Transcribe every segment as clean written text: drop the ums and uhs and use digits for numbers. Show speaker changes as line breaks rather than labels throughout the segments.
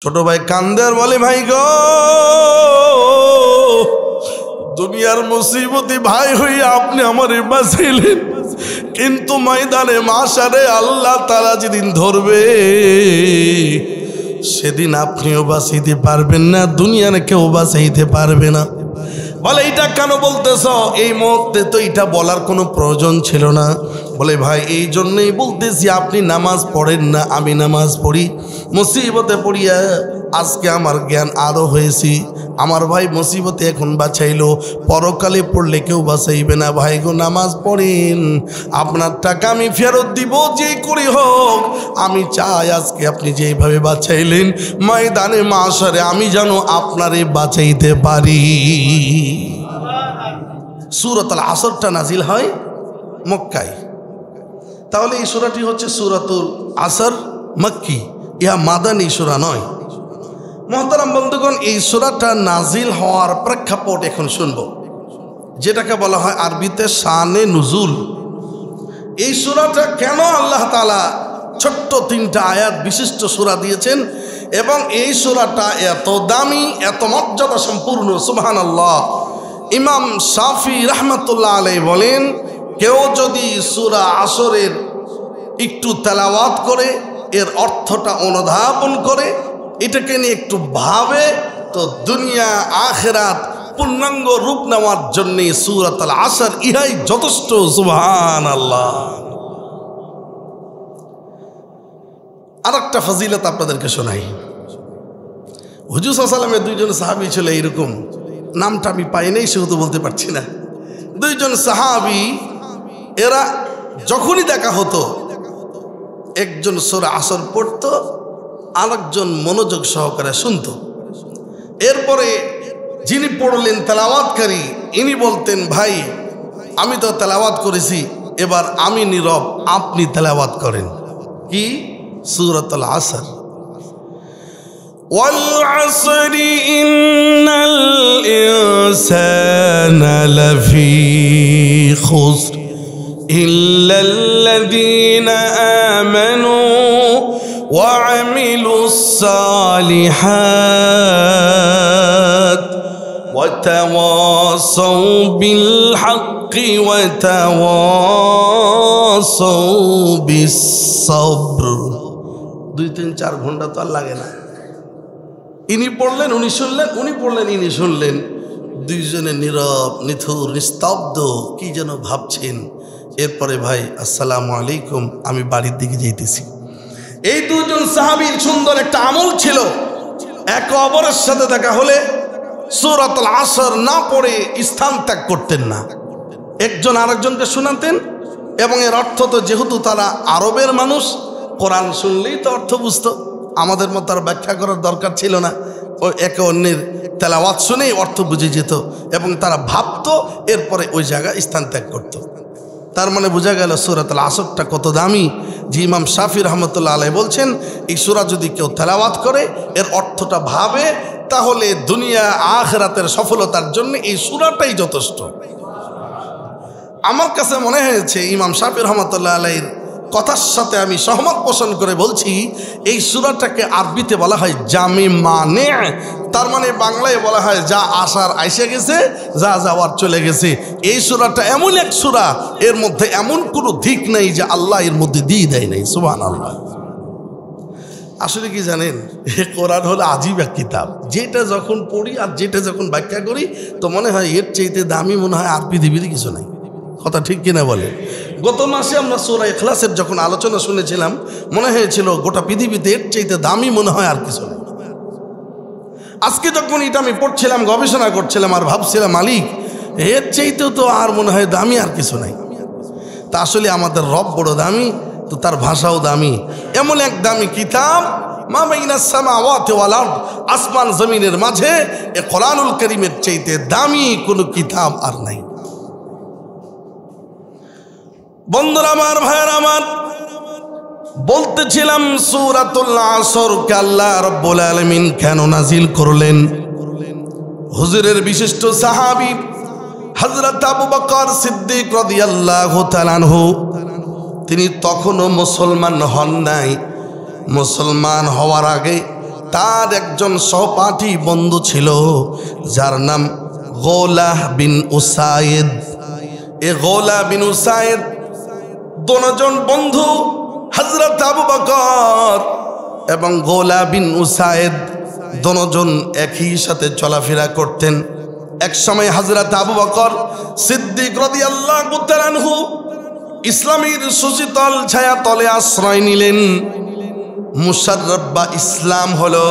ছোট ভাই কান্দে আর বলে, ভাই গো, দুনিয়ার মুসিবতি ভাই হইয়া আপনি আমারে বাঁচাইলেন, কিন্তু ময়দানে মাশারে আল্লাহ তাআলা যেদিন ধরবে সেদিন আপনিও বাঁচাইতে পারবেন না, দুনিয়ার কেউ বাঁচাইতে পারবে না। বলে এটা কেন বলতেছ? এই মুহূর্তে তো এটা বলার কোনো প্রয়োজন ছিল না। বলে ভাই এই জন্যই বলতেছি, আপনি নামাজ পড়েন না, আমি নামাজ পড়ি। মুসিবতে পড়িয়া আজকে আমার জ্ঞান আরও হয়েছি। আমার ভাই মুসিবতে এখন বাঁচাইলো, পরকালে পড়লে কেউ বাঁচাইবে না। ভাই গো নামাজ পড়েন, আপনার টাকা আমি ফেরত দিব যে করি হোক। আমি চাই আজকে আপনি যেইভাবে বাঁচাইলেন ময়দানে মাশারে আমি যেন আপনারে বাঁচাইতে পারি। সূরাতুল আসরটা নাজিল হয় মক্কায়। তাহলে এই সূরাটি হচ্ছে সূরাতুল আসর মক্কি, ইহা মাদানী সূরা নয়। মুহতারাম বন্ধুগণ, এই সূরাটা নাজিল হওয়ার প্রেক্ষাপট এখন শুনব, যেটাকে বলা হয় আরবিতে শানে নুজুল। এই সূরাটা কেন আল্লাহ তাআলা ছোট্ট 3টা আয়াত বিশিষ্ট সূরা দিয়েছেন এবং এই সূরাটা এত দামি, এত মর্যাদা সম্পূর্ণ, সুবহানাল্লাহ। ইমাম শাফি রাহমাতুল্লাহ আলাইহি বলেন, কেউ যদি সূরা আসরের একটু তেলাওয়াত করে, এর অর্থটা অনুধাবন করে, এটাকে নিয়ে একটু ভাবে, তো দুনিয়া আখিরাত পূর্ণাঙ্গ রূপ নেওয়ার জন্য সূরাতুল আসর ইহাই যথেষ্ট। সুবহানাল্লাহ। আরেকটা ফজিলত আপনাদেরকে শোনাই। হুজুর সাল্লাল্লাহু আলাইহি ওয়াসাল্লামের 2জন সাহাবী ছিল এরকম, নামটা আমি পাই নাই সেহেতু বলতে পারছি না। 2জন সাহাবী, এরা যখনই দেখা হতো একজন সূরা আসর পড়তো, আরেকজন মনোযোগ সহকারে শুনতো। এরপরে যিনি পড়লেন তেলাওয়াতকারী, ইনি বলতেন, ভাই আমি তো তেলাওয়াত করেছি, এবার আমি নীরব, আপনি তেলাওয়াত করেন। কি? সূরাতুল আসর। ওয়াল আসরি ইন্নাল ইনসানা লাফি খুসর ইল্লাল্লাযীনা আমানু وعملوا الصالحات وتواصوا بالحق وتواصوا بالصبر। 2-3-4 ঘন্টা তো আর লাগে না। ইনি পড়লেন, উনি শুনলেন, উনি পড়লেন, ইনি শুনলেন। 2জনে নীরব, নিথুর, নিস্তব্ধ, কি যেন ভাবছেন। এরপরে ভাই আসসালামু আলাইকুম, আমি বাড়ির দিকে যাইতেছি। এই 2জন সাহাবীর সুন্দর একটা আমল ছিল, একে অপরের সাথে দেখা হলে সূরাতুল আসর না পড়ে স্থান ত্যাগ করতেন না, একজন আরেকজনকে শোনাতেন। এবং এর অর্থ তো, যেহেতু তারা আরবের মানুষ, কোরআন শুনলেই তো অর্থ বুঝতো, আমাদের মতো আর ব্যাখ্যা করার দরকার ছিল না। ওই একে অন্যের তেলাওয়াত শুনেই অর্থ বুঝে যেত এবং তারা ভাবতো, এরপরে ওই জায়গায় স্থান ত্যাগ করত। তার মানে বোঝা গেল সূরাতুল আসরটা কত দামি। যে ইমাম শাফি রহমতুল্লাহ আলাইহি বলছেন, এই সূরা যদি কেউ তেলাওয়াত করে, এর অর্থটা ভাবে, তাহলে দুনিয়া আখিরাতের সফলতার জন্য এই সূরাটাই যথেষ্ট। আমার কাছে মনে হয়েছে ইমাম শাফি রহমতুল্লাহ আলাইহির কথার সাথে আমি সহমত পোষণ করে বলছি, এই সূরাটাকে আরবিতে বলা হয় জামি মানে, তার মানে বাংলায় বলা হয় যা আসার আইসে গেছে, যা যাওয়ার চলে গেছে। এই সূরাটা এমন এক সূরা, এর মধ্যে এমন কোনো দিক নেই যে আল্লাহ এর মধ্যে দিয়ে দেয় নাই। সুবহানাল্লাহ। আসলে কি জানেন, কোরআন হলো আজীব এক কিতাব। যেটা যখন পড়ি আর যেটা যখন ব্যাখ্যা করি, তো মনে হয় এর চাইতে দামি মনে হয় আর পৃথিবীতে কিছু নাই। কথা ঠিক কিনা বলে? গত মাসে আমরা সূরা ইখলাসের যখন আলোচনা শুনেছিলাম, মনে হয়েছিল গোটা পৃথিবীতে এর চাইতে দামি মনে হয় আর কিছু নেই। আজকে যখন এটা আমি পড়ছিলাম, গবেষণা করছিলাম, আর ভাবছিলাম, মালিক এর চাইতেও তো আর মনে হয় দামি আর কিছু নাই। তা আসলে আমাদের রব বড় দামি, তো তার ভাষাও দামি। এমন এক দামি কিতাব, মা বাইনাস সামাওয়াতি ওয়াল আরদ, আসমান জমিনের মাঝে এ কোরআনুল কারীমের চাইতে দামি কোনো কিতাব আর নাই। বন্ধুরা আমার, ভাইয়ের আমার, বলতেছিলাম সূরাতুল আসর কে আল্লাহ রাব্বুল আলামিন কেন নাজিল করলেন। হুজুরের বিশিষ্ট সাহাবী হযরত আবু বকর সিদ্দিক রাদিয়াল্লাহু তাআলা আনহু, তিনি তখনও মুসলমান হন নাই। মুসলমান হওয়ার আগে তার একজন সহপাঠী বন্ধু ছিল যার নাম গোলাহ বিন উসাইদ। এ গোলাহ বিন উসাইদ দুজন বন্ধু হযরত আবু বকর এবং গোলাহ বিন উসাইদ দুজন একই সাথে চলাফেরা করতেন। এক সময় হযরত আবু বকর সিদ্দিক রাদিয়াল্লাহু তাআলা আনহু ইসলামের সুশীতল ছায়া তলে আশ্রয় নিলেন। মুশাররফ বা ইসলাম হলো,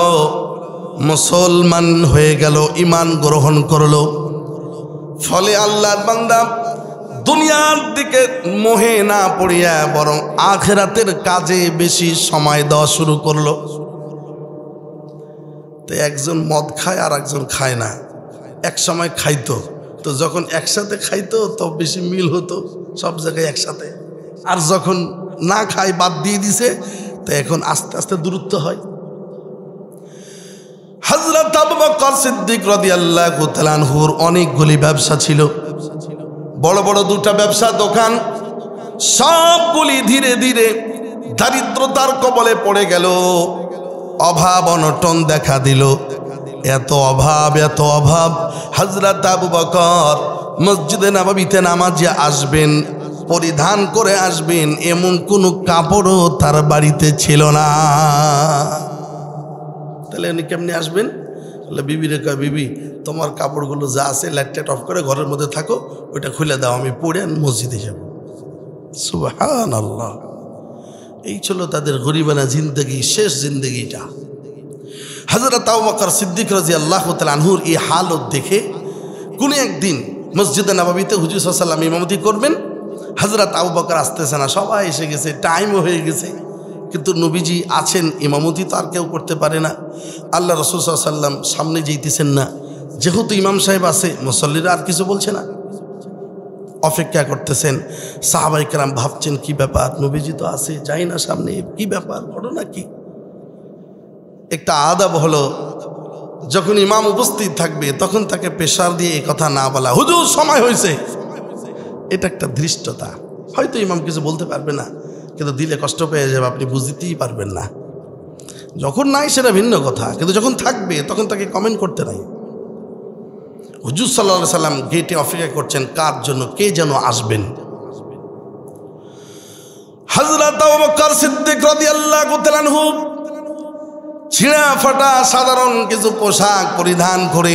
মুসলমান হয়ে গেল, ঈমান গ্রহণ করলো। ফলে আল্লাহর বান্দা দুনিয়ার দিকে মোহে না পড়িয়া বরং আখিরাতের কাজে বেশি সময় দেওয়া শুরু করলো। তো একজন মদ খায় আর একজন খায় না। এক সময় খাইতো, তো যখন একসাথে খাইতো তো বেশি মিল হতো, সব জায়গায় একসাথে। আর যখন না খায়, বাদ দিয়ে দিছে, তো এখন আস্তে আস্তে দূরত্ব হয়। হযরত আবু বকর সিদ্দিক রাদিয়াল্লাহু তাআলা আনহুর অনেকগুলি ব্যবসা ছিল, বড় বড় দুটা ব্যবসা দোকান। সবগুলি ধীরে ধীরে দারিদ্রতার কবলে পড়ে গেল। অভাব অনটন দেখা দিল। এত অভাব হযরত আবু বকর মসজিদে নববীতে নামাজে আসবেন, পরিধান করে আসবেন এমন কোনো কাপড়ও তার বাড়িতে ছিল না। তাহলে উনি কেমনি আসবেন? বিবিরে কয়, বিবি তোমার কাপড়গুলো যা আছে লাইট অফ করে ঘরের মধ্যে থাকো, ওইটা খুলে দাও, আমি পরে মসজিদে যাব। সুবহানাল্লাহ। এই ছিল তাদের গরিবানা জিন্দগি, শেষ জিন্দগিটা। হযরত আবু বকর সিদ্দিক রাদিয়াল্লাহু তাআলা আনহুর এই হালত দেখে কোন একদিন মসজিদে নববীতে হুজুর সাল্লাল্লাহু আলাইহি ওয়াসাল্লাম ইমামতি করবেন। হযরত আবু বকর আসতেছে না, সবাই এসে গেছে, টাইমও হয়ে গেছে, কিন্তু নবীজি আছেন, ইমামতি তো আর কেউ করতে পারে না। আল্লাহ রাসূল সাল্লাল্লাহু আলাইহি ওয়াসাল্লাম সামনে যেতেছেন না, যেহেতু ইমাম সাহেব আছে, মুসল্লিরা আর কিছু বলছে না, অপেক্ষা করতেছেন। সাহাবায়ে কেরাম ভাবছেন কি ব্যাপার, নবীজি তো আছে, যাই না সামনে, কি ব্যাপার, ঘটনা কি? একটা আদব হলো, যখন ইমাম উপস্থিত থাকবে তখন তাকে প্রেসার দিয়ে এই কথা না বলা, হুজুর সময় হয়েছে। এটা একটা ধৃষ্টতা। হয়তো ইমাম কিছু বলতে পারবে না, কিন্তু দিলে কষ্ট পেয়ে যাবে, আপনি বুঝতেই পারবেন না। যখন নাই সেটা ভিন্ন কথা, কিন্তু যখন থাকবে তখন তাকে কমেন্ট করতে নাই। হুজুর সাল্লাল্লাহু আলাইহি সাল্লাম গেটে অপেক্ষা করছেন, কার জন্য, কে যেন আসবেন। হযরত আবু বকর সিদ্দিক রাদিয়াল্লাহু তাআলা আনহু ছিঁড়া ফাটা সাধারণ কিছু পোশাক পরিধান করে,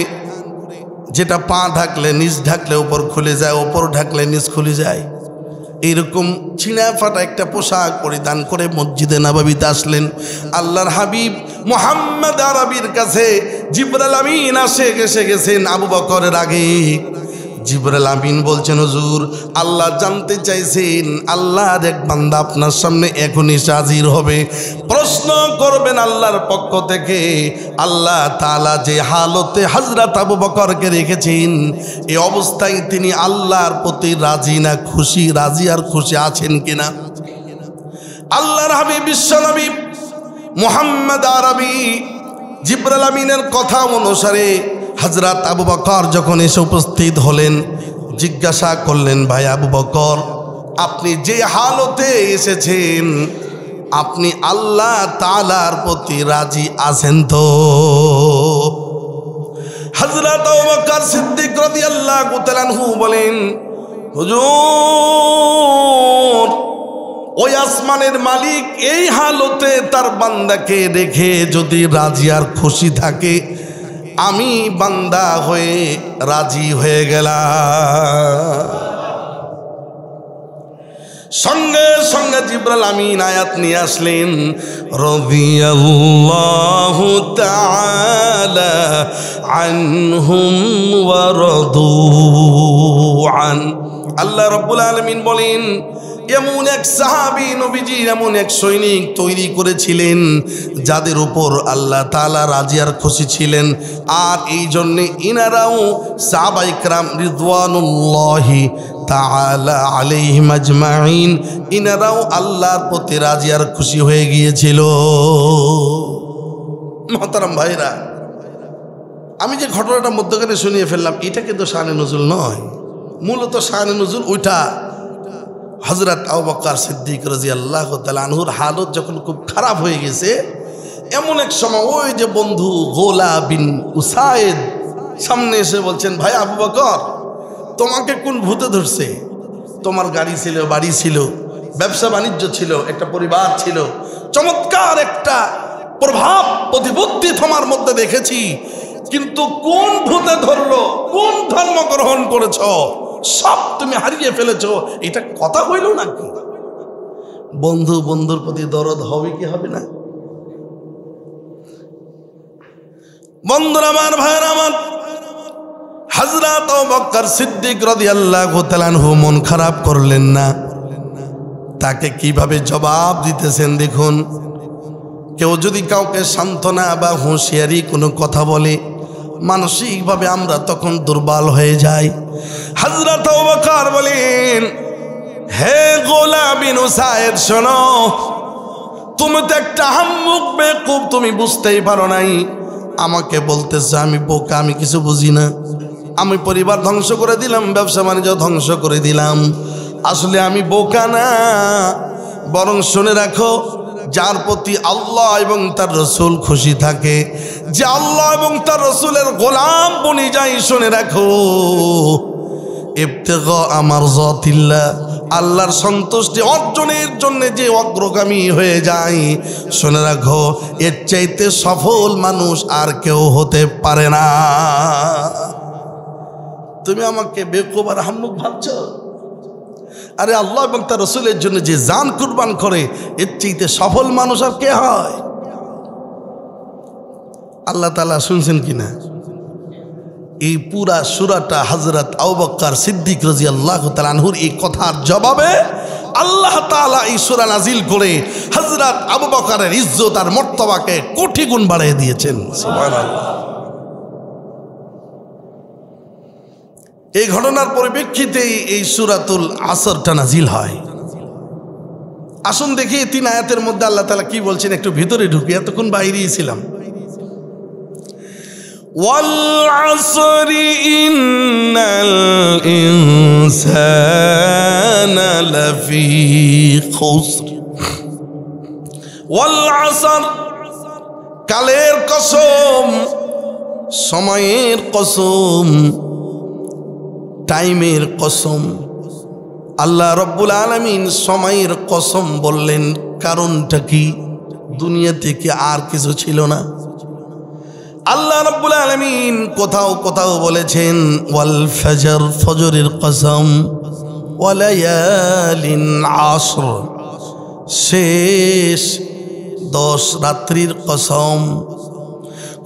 যেটা পা ঢাকলে নিচ ঢাকলে উপর খুলে যায়, উপর ঢাকলে নিচ খুলে যায়, এইরকম ছিঁড়া ফাটা একটা পোশাক পরিধান করে মসজিদে নববীতে আসলেন। আল্লাহর হাবিব মুহাম্মদ আরবির কাছে জিবরাইল আমিন এসে গেছেন আবু বকরের আগে। জিবরাইল আমিন বলছেন, হুজুর আল্লাহ জানতে চাইছেন, আল্লাহর এক বান্দা আপনার সামনে এখনই হাজির হবে, প্রশ্ন করবেন আল্লাহর পক্ষ থেকে। আল্লাহ তাআলা যে হালতে হযরত আবু বকরকে রেখেছেন, এই অবস্থায় তিনি আল্লাহর প্রতি রাজি না খুশি, রাজি আর খুশি আছেন কিনা? আল্লাহর হাবিব বিশ্বনবী মুহাম্মদ আরবি জিবরাইল আমিনের কথা অনুসারে হযরত আবু বকর যখন এসে উপস্থিত হলেন, জিজ্ঞাসা করলেন, ভাই আবু বকর, আপনি যে হালতে এসেছেন, আপনি আল্লাহ তাআলার প্রতি রাজি আছেন তো? হযরত আবু বকর সিদ্দিক রাদিয়াল্লাহু তাআলা আনহু বলেন, হুজুর ওই আসমানের মালিক এই হালতে তার বান্দাকে রেখে যদি রাজি আর খুশি থাকে, আমি বান্দা হয়ে রাজি হয়ে গেলাম। সঙ্গে সঙ্গে জিবরাইল আমিন আয়াত নিয়ে আসলেন, রাদিয়াল্লাহু তাআলা আনহুম ওয়া রাদু আন। আল্লাহ রাব্বুল আলামিন বলেন, এমন এক সাহাবী নবীজি, এমন এক সৈনিক তৈরি করেছিলেন যাদের উপর আল্লাহ তাআলা রাজি আর খুশি ছিলেন। আর এই জন্যে ইনারাও সাহাবায়ে কেরাম রিদওয়ানুল্লাহি তাআলা আলাইহিম আজমাইন, ইনারাও আল্লাহর প্রতি রাজি আর খুশি হয়ে গিয়েছিল। মুহতারাম ভাইরা, আমি যে ঘটনাটা মধ্যখানে শুনিয়ে ফেললাম, এটা কিন্তু শানে নজুল নয়। মূলত শানে নজুল ওইটা, হযরত আবু বকর সিদ্দিক রাদিয়াল্লাহু তাআলা আনহুর হালত যখন খুব খারাপ হয়ে গেছে, এমন এক সময় ওই যে বন্ধু গোলা বিন উসাইদ সামনে এসে বলছেন, ভাই আবু বকর, তোমাকে কোন ভূতে ধরছে? তোমার গাড়ি ছিল, বাড়ি ছিল, ব্যবসা বাণিজ্য ছিল, একটা পরিবার ছিল, চমৎকার একটা প্রভাব প্রতিপত্তি তোমার মধ্যে দেখেছি, কিন্তু কোন ভূতে ধরলো, কোন ধর্ম গ্রহণ করেছ, সব তুমি হারিয়ে ফেলেছ, এটা কথা হইল নাকি? বন্ধু বন্ধুর প্রতি দরদ হবে কি হবে না? বন্ধুরা আমার, ভাইরা আমার, হযরত আবু বকর সিদ্দিক রাদিয়াল্লাহু তাআলা আনহু মন খারাপ করলেন না। তাকে কিভাবে জবাব দিতেছেন দেখুন। কেউ যদি কাউকে সান্ত্বনা বা হুঁশিয়ারি কোনো কথা বলে, মানসিকভাবে আমরা তখন দুর্বল হয়ে যাই। হযরত আবু বকর বলেন, হে গোলা বিন উসাইদ, শোনো, তুমি তো একটা আহম্মক বেকুব, তুমি বুঝতেই পারো নাই। আমাকে বলতেছে আমি বোকা, আমি কিছু বুঝি না, আমি পরিবার ধ্বংস করে দিলাম, ব্যবসা বাণিজ্য ধ্বংস করে দিলাম। আসলে আমি বোকা না, বরং শুনে রাখো, যার প্রতি আল্লাহ এবং তার রসুল খুশি থাকে, যে আল্লাহ এবং তার রসুলের গোলাম বনি যায়, শুনে রাখো, ইবতিগা মারযাতিল্লাহ, আল্লাহর সন্তুষ্টি অর্জনের জন্য যে অগ্রগামী হয়ে যায়, শুনে রাখো, এর চাইতে সফল মানুষ আর কেউ হতে পারে না। তুমি আমাকে বেকুব আর আহম্মক ভাবছো? আরে আল্লাহ এবং তার রসুলের জন্য যে জান কুরবান করে, এর চাইতে সফল মানুষ আর কে হয়? আল্লাহ তাআলা শুনছেন কিনা? এই পুরা সূরাটা হযরত আবু বকর সিদ্দিক রাদিয়াল্লাহু তাআলা আনহুর এই কথার জবাবে আল্লাহ তাআলা এই সূরা নাজিল করে হযরত আবু বকরের ইজ্জত আর মর্তবাকে কোটি গুণ বাড়িয়ে দিয়েছেন। সুবহানাল্লাহ। এই ঘটনার পরিপ্রেক্ষিতেই এই সূরাতুল আসরটা নাজিল হয়। আসুন দেখি 3 আয়াতের মধ্যে আল্লাহ তাআলা কি বলছেন, একটু ভিতরে ঢুকি, এতক্ষণ বাইরেই ছিলাম। ওয়াল আসরি ইন্নাল ইনসানা লাফি খুসর, ওয়াল আসর, কালের কসম, সময়ের কসম, টাইমের কসম। আল্লাহ রব্বুল আলামিন সময়ের কসম বললেন, কারণটা কি? দুনিয়া থেকে আর কিছু ছিল না। আল্লাহ রব্বুল আলামিন কোথাও কোথাও বলেছেন ওয়াল ফজর, ফজরের কসম, ওয়ালায়ালিন আশর, শেষ 10 রাত্রির কসম।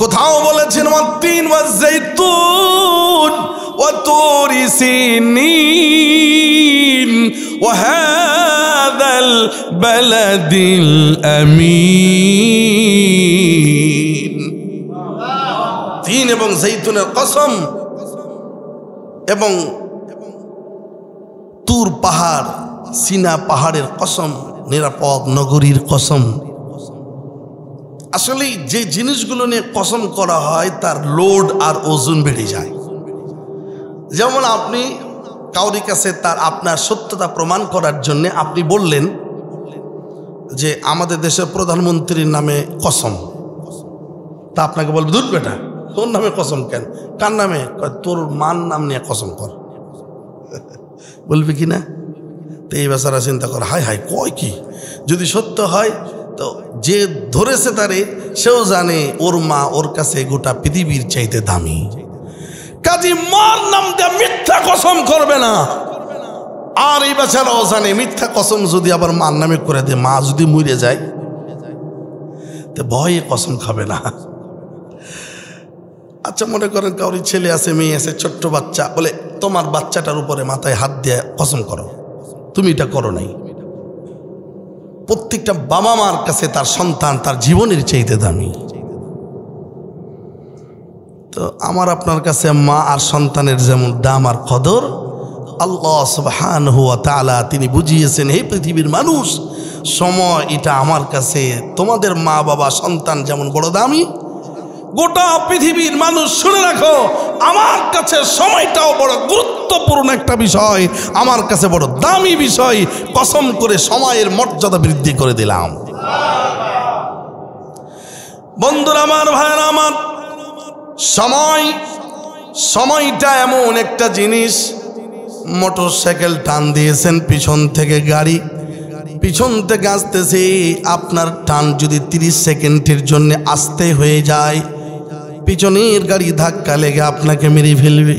কোথাও বলেছেন ওয়াত্তিন ওয়াজ্জাইতুন وطور سينين وهذا البلد الأمين। তিন এবং জৈতুনের কসম এবং তুর পাহাড়, সিনা পাহাড়ের কসম, নিরাপদ নগরীর কসম। আসলে যে জিনিসগুলো নিয়ে কসম করা হয় তার লোড আর ওজন বেড়ে যায়। যেমন আপনি কাউরি কাছে আপনার সত্যতা প্রমাণ করার জন্য আপনি বললেন যে আমাদের দেশের প্রধানমন্ত্রীর নামে কসম, তা আপনাকে বলবে দূর বেটা, তোর নামে কসম কেন? কার নামে? তোর মান নাম নিয়ে কসম কর। বলবে কি না? তো এই বেচারা চিন্তা কর, হায় হায় কয় কি? যদি সত্য হয় তো যে ধরেছে তারে সেও জানে ওর মা ওর কাছে গোটা পৃথিবীর চাইতে দামি। কাজী মার নাম দিয়ে মিথ্যা কসম করবে না। আর এই বেচারাও জানে মিথ্যা কসম যদি আবার মার নামে করে দেয়, মা যদি মরে যায় তো ভয়ে কসম খাবে না। আচ্ছা মনে করেন কাউরি ছেলে আছে, মেয়ে আছে, ছোট্ট বাচ্চা, বলে তোমার বাচ্চাটার উপরে মাথায় হাত দিয়ে কসম করো, তুমি এটা করো নাই। প্রত্যেকটা বাবা মার কাছে তার সন্তান তার জীবনের চাইতে দামি। তো আমার আপনার কাছে মা আর সন্তানের যেমন দাম আর কদর, আল্লাহ সুবহানাহু ওয়া তাআলা তিনি বুঝিয়েছেন, হে পৃথিবীর মানুষ, সময় এটা আমার কাছে তোমাদের মা বাবা সন্তান যেমন বড় দামি, গোটা পৃথিবীর মানুষ শুনে রাখো, আমার কাছে সময়টাও বড় গুরুত্বপূর্ণ একটা বিষয়, আমার কাছে বড় দামি বিষয়। কসম করে সময়ের মর্যাদা বৃদ্ধি করে দিলাম। বন্ধুরা আমার, ভাইরা আমার, সময়টা এমন একটা জিনিস। মোটরসাইকেল টান দিয়েছেন, পিছন থেকে গাড়ি পিছন থেকে আসতেছে, আপনার টান যদি 30 সেকেন্ডের জন্য আসতে হয়ে যায়, পিছনের গাড়ি ধাক্কা লেগে আপনাকে মেরে ফেলবে।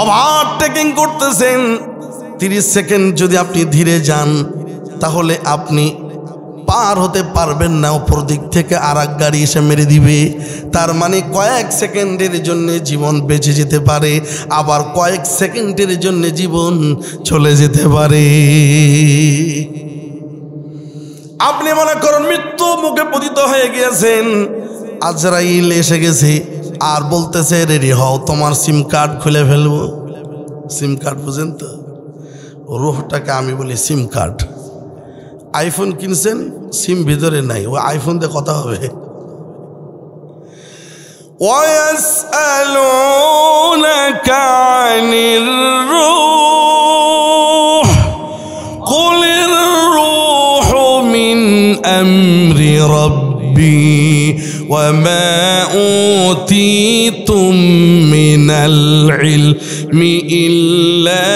ওভারটেকিং করতেছেন, 30 সেকেন্ড যদি আপনি ধীরে যান তাহলে আপনি পার হতে পারবেন না, অপর দিক থেকে আর এক গাড়ি এসে মেরে দিবে। তার মানে কয়েক সেকেন্ডের জন্য জীবন বেঁচে যেতে পারে, আবার কয়েক সেকেন্ডের জন্য জীবন চলে যেতে পারে। আপনি মনে করুন মৃত্যু মুখে পতিত হয়ে গিয়েছেন, আজরাইল এসে গেছে আর বলতেছে রেডি হও, তোমার সিম কার্ড খুলে ফেলবো। সিম কার্ড বুঝেন তো, রুহটাকে আমি বলি সিম কার্ড। আইফোন কিনছেন, সিম ভিতরে নাই, ওই আইফোন দিয়ে কথা হবে। ওয়াসআলুনাকা আনির রূহ কুলির রূহু মিন আমরি রাব্বি ওয়া মা উতীতুম মিনাল ইলমি ইল্লা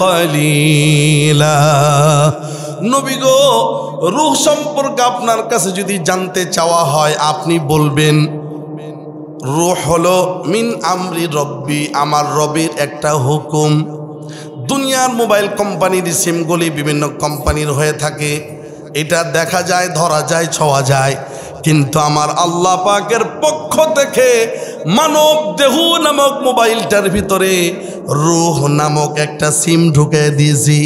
কালিলা। নবী গো, রূহ সম্পর্কে আপনার কাছে যদি জানতে চাওয়া হয় আপনি বলবেন রূহ হলো মিন আমরি রব্বি, আমার রবের একটা হুকুম। দুনিয়ার মোবাইল কোম্পানির সিমগুলি বিভিন্ন কোম্পানির হয়ে থাকে, এটা দেখা যায়, ধরা যায়, ছোঁয়া যায়, কিন্তু আমার আল্লাহ পাকের পক্ষ থেকে মানব দেহ নামক মোবাইলটার ভিতরে রূহ নামক একটা সিম ঢুকে দিয়েছি,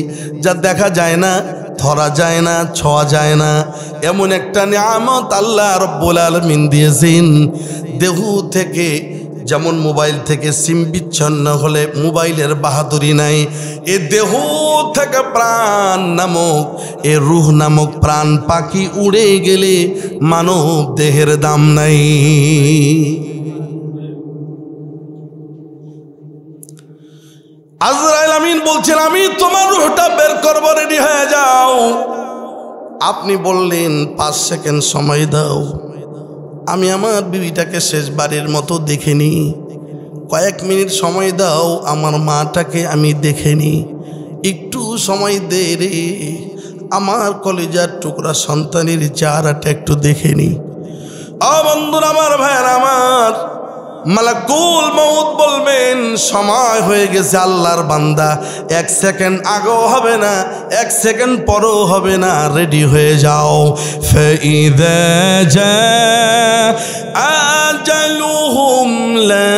যা দেখা যায় না, ধরা যায় না, ছোঁয়া যায় না। এমন একটা নিয়ামত আল্লাহ রব্বুল আলামিন দিয়েছেন। দেহ থেকে যেমন মোবাইল থেকে সিম বিচ্ছন্ন হলে মোবাইলের বাহাদুরি নাই, এ দেহ থেকে প্রাণ নামক, এ রূহ নামক প্রাণ পাখি উড়ে গেলে মানব দেহের দাম নাই। আজরাইল আমিন বলছেন আমি তোমার রূহটা বের করবো, রেডি হয়ে যাও। আপনি বললেন 5 সেকেন্ড সময় দাও, আমি আমার বিবিটাকে শেষবারের মতো দেখেনি। কয়েক মিনিট সময় দাও, আমার মাটাকে আমি দেখেনি। একটু সময় দে রে, আমার কলেজার টুকরা সন্তানের চেহারাটা একটু দেখেনি। বন্ধুরা আমার, ভাইয়ের আমার, মালাকুল মউত বলবেন সময় হয়ে গেছে আল্লাহর বান্দা, 1 সেকেন্ড আগেও হবে না, 1 সেকেন্ড পরেও হবে না, রেডি হয়ে যাও। ফাইযা জাআ আজালুহুম লা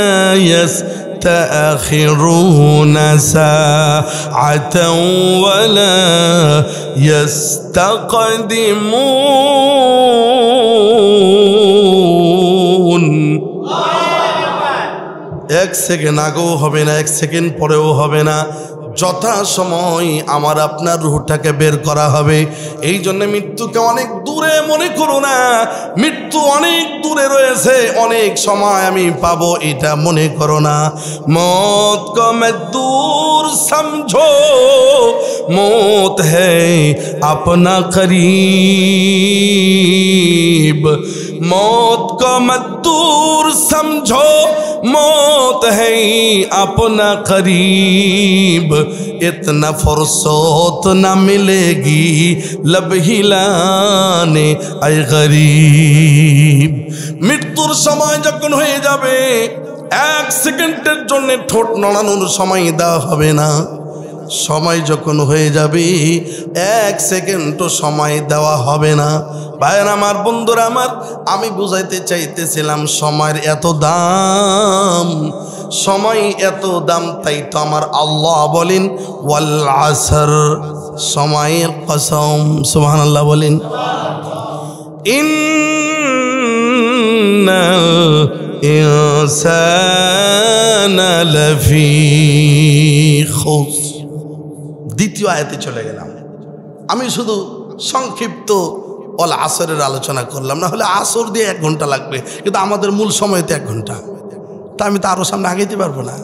ইয়াস্তাখিরুনা সাআতাও ওয়া লা ইস্তাকদিমুন। 1 সেকেন্ড আগেও হবে না, 1 সেকেন্ড পরেও হবে না, যথা সময় আমার আপনার রূহটাকে বের করা হবে। এই জন্য মৃত্যুকে অনেক দূরে মনে করো না, মৃত্যু অনেক দূরে রয়েছে, অনেক সময় আমি পাবো এটা মনে করো না। মौत को मैं दूर समझो, मौत है अपना करीब। मौत को मत दूर समझो, मौत है अपना करीब। इतना फुर्सत न मिलेगी लब हिलाने ऐ गरीब। মৃত্যুর সময় যখন হয়ে যাবে 1 সেকেন্ডের জন্য ঠোঁট নড়ানোর সময় দেওয়া হবে না। সময় যখন হয়ে যাবে 1 সেকেন্ডও সময় দেওয়া হবে না। ভাইয়ের আমার, বন্ধুরা আমার, আমি বুঝাইতে চাইতেছিলাম সময়ের এত দাম, সময় এত দাম, তাই তো আমার আল্লাহ বলেন ওয়াল আসর, সময়ের কসম। সুবহানাল্লাহ বলেন। ইন্নাল ইনসানা লাফি খুসর। দ্বিতীয় আয়াতে চলে গেলাম। আমি শুধু সংক্ষিপ্ত ওয়াল আসরের আলোচনা করলাম, না হলে আসর দিয়ে 1 ঘন্টা লাগবে, কিন্তু আমাদের মূল সময় তো 1 ঘন্টা, তা আমি তো আরো সামনে আগাইতে পারবো না।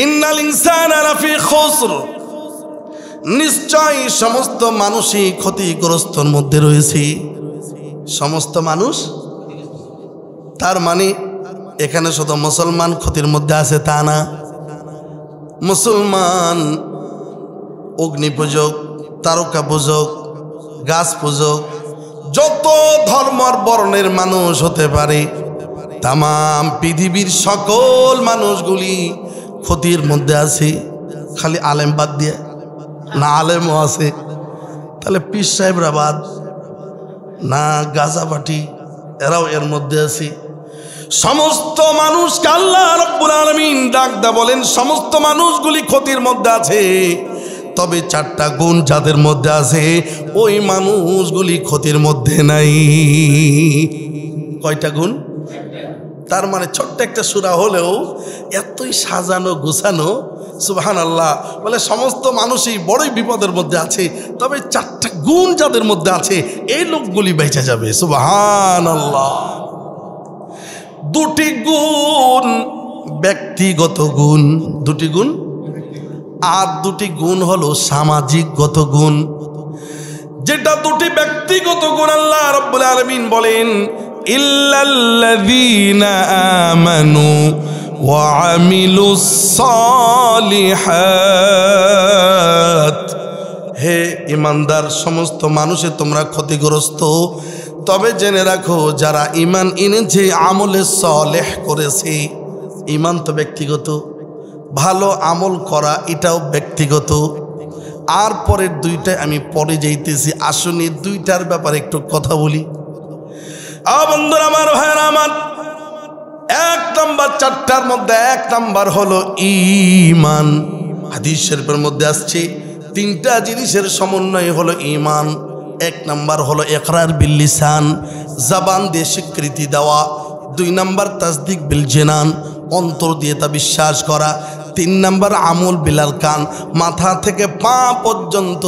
ইন্নাল ইনসানা লাফি খুসর, নিশ্চয় সমস্ত মানুষই ক্ষতিগ্রস্তর মধ্যে রয়েছে। সমস্ত মানুষ, তার মানে এখানে শুধু মুসলমান ক্ষতির মধ্যে আছে তা না। মুসলমান অগ্নি পূজক, তারকা পূজক, গাছ পূজক, যত ধর্মের বর্ণের মানুষ হতে পারে, তাম পৃথিবীর সকল মানুষগুলি ক্ষতির মধ্যে আছে। খালি আলেম বাদ দিয়ে, না আলেমও আছে, তাহলে পীর সাহেবরা বাদ, না গাজাবাটি, এরাও এর মধ্যে আছে। সমস্ত মানুষকে আল্লাহ রাব্বুল আলামিন ডাকদা বলেন সমস্ত মানুষগুলি ক্ষতির মধ্যে আছে, তবে চারটা গুণ যাদের মধ্যে আছে ওই মানুষগুলি ক্ষতির মধ্যে নাই। কয়টা গুণ? তার মানে ছোট্ট একটা সূরা হলেও এতই সাজানো গুছানো, সুবহানাল্লাহ। বলে সমস্ত মানুষই বড়ই বিপদের মধ্যে আছে, তবে চারটা গুণ যাদের মধ্যে আছে এই লোকগুলি বেঁচে যাবে, সুবহানাল্লাহ। দুটি গুণ ব্যক্তিগত গুণ, দুটি গুণ, আর দুটি গুণ হলো সামাজিকগত গুণ। যেটা দুটি ব্যক্তিগত গুণ আল্লাহ রাব্বুল আলামিন বলেন ইল্লাল্লাযীনা আমানু ওয়া আমিলুস সালিহাত। হে ঈমানদার সমস্ত মানুষে তোমরা ক্ষতিগ্রস্ত, তবে জেনে রাখো যারা ঈমান এনেছে, আমলে সালেহ করেছে। ঈমান তো ব্যক্তিগত, ভালো আমল করা এটাও ব্যক্তিগত। আর পরের দুইটা আমি পরে যাইতেছি, আসুনি দুইটার ব্যাপারে একটু কথা বলি। বন্ধুরা আমার, ভাইরা আমার, এক নাম্বার, চারটার মধ্যে এক নাম্বার হলো ঈমান। হাদিস শরীফের মধ্যে আসছে তিনটা জিনিসের সমন্বয় হলো ঈমান। এক নাম্বার হলো ইকরার বিল লিসান, জবান দিয়ে স্বীকৃতি দেওয়া। দুই নাম্বার তাসদিক বিল জিনান, অন্তর দিয়ে তা বিশ্বাস করা। তিন নাম্বার আমল বিলাল কান, মাথা থেকে পা পর্যন্ত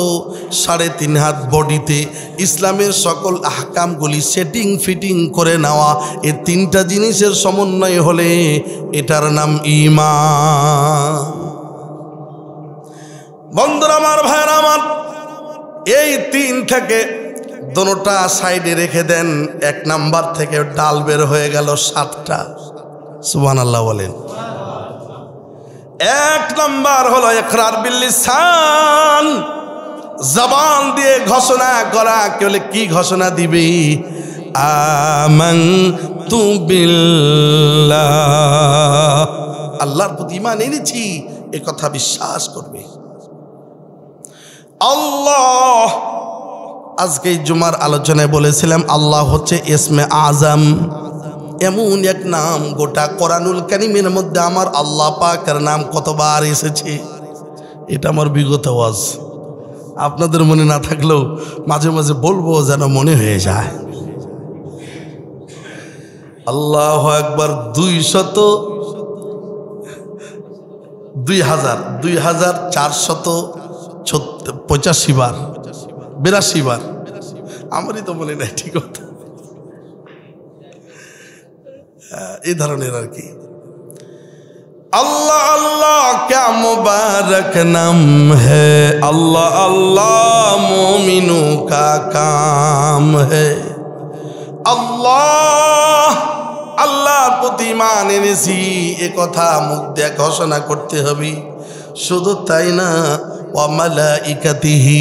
3.5 হাত বডিতে ইসলামের সকল আহকামগুলি সেটিং ফিটিং করে নেওয়া। এই তিনটা জিনিসের সমন্বয় হলে এটার নাম ঈমান। বন্ধুরা আমার, ভাইরা আমার, এই তিন থেকে দোনোটা সাইডে রেখে দেন, এক নাম্বার থেকে ডাল বের হয়ে গেল 7টা। সুবহানাল্লাহ বলেন। এক নাম্বার হলো ইকরার বিল লিসান, জবান দিয়ে ঘোষণা করা। কেবল কি ঘোষণা দিবে? আমানতু বিল্লাহ, আল্লাহর প্রতি ঈমান এনেছি, এ কথা বিশ্বাস করবে। আল্লাহ, আজকে জুমার আলোচনায় বলেছিলাম আল্লাহ হচ্ছে ইসমে আজম, এমন এক নাম গোটা কোরআনুল কারীমের মধ্যে আমার আল্লাহ পাকের নাম কতবার এসেছে এটা আমার বিগত ওয়াজ। আপনাদের মনে না থাকলেও মাঝে মাঝে বলবো যেন মনে হয়ে যায়। আল্লাহু আকবার 2485 বার, 82 বার। আমারই তো মনে নাই ঠিক কথা, এই ধরনের আর কি। अल्लाह अल्लाह क्या मुबारक नाम है, अल्लाह अल्लाह मोमिनों का काम है। अल्लाह আল্লাহর প্রতি ঈমান এনেছি এ কথা মুখ দিয়ে ঘোষণা করতে হবে। শুধু তাই না, ওয়া মালাইকাতিহি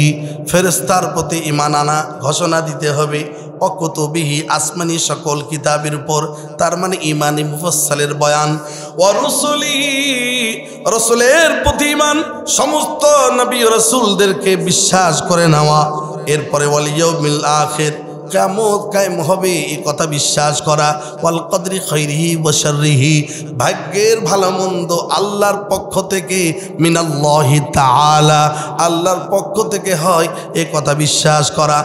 ফেরেশতার প্রতি ঈমান আনা ঘোষণা দিতে হবে। অকুতুবিহি আসমানি সকল কিতাবের উপর, তার মানে ঈমানে মুফাসসালের বয়ান। ওয়া রুসুলিহি রাসূলের প্রতি ঈমান, সমস্ত নবী ও রাসূলদেরকে বিশ্বাস করে নেওয়া। এরপরে ওয়াল ইয়াউমিল আখির, কিয়ামত কায়েম হবে এই কথা বিশ্বাস করা। ওয়াল কদরি খাইরিহি ওয়া শাররিহি, ভাগ্যের ভালো মন্দ আল্লাহর পক্ষ থেকে, মিনাল্লাহি তাআলা আল্লাহর পক্ষ থেকে হয় এ কথা বিশ্বাস করা।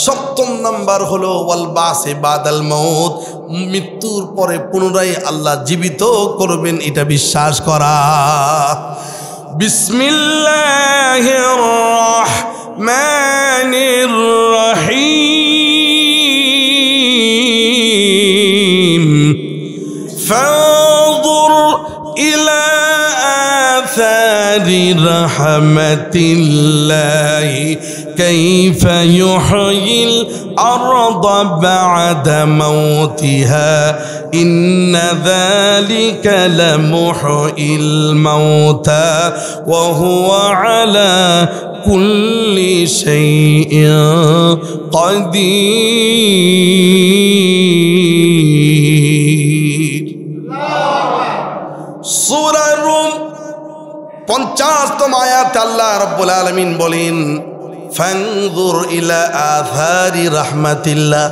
7ম নাম্বার হলো ওয়াল বাসে বাদাল মউত, মৃত্যুর পরে পুনরায় আল্লাহ জীবিত করবেন এটা বিশ্বাস করা। বিসমিল্লাহির রহমানির রহিম। ফানজুর إلى آثار رحمة الله كيف يحيي الأرض بعد موتها إن ذلك لمحيي الموتى وهو على كل شيء قدير সূরা রুম 50তম আয়াতে আল্লাহ রাব্বুল আলামিন বলেন ফানজুর ইলা আথারি রাহমাতিল্লাহ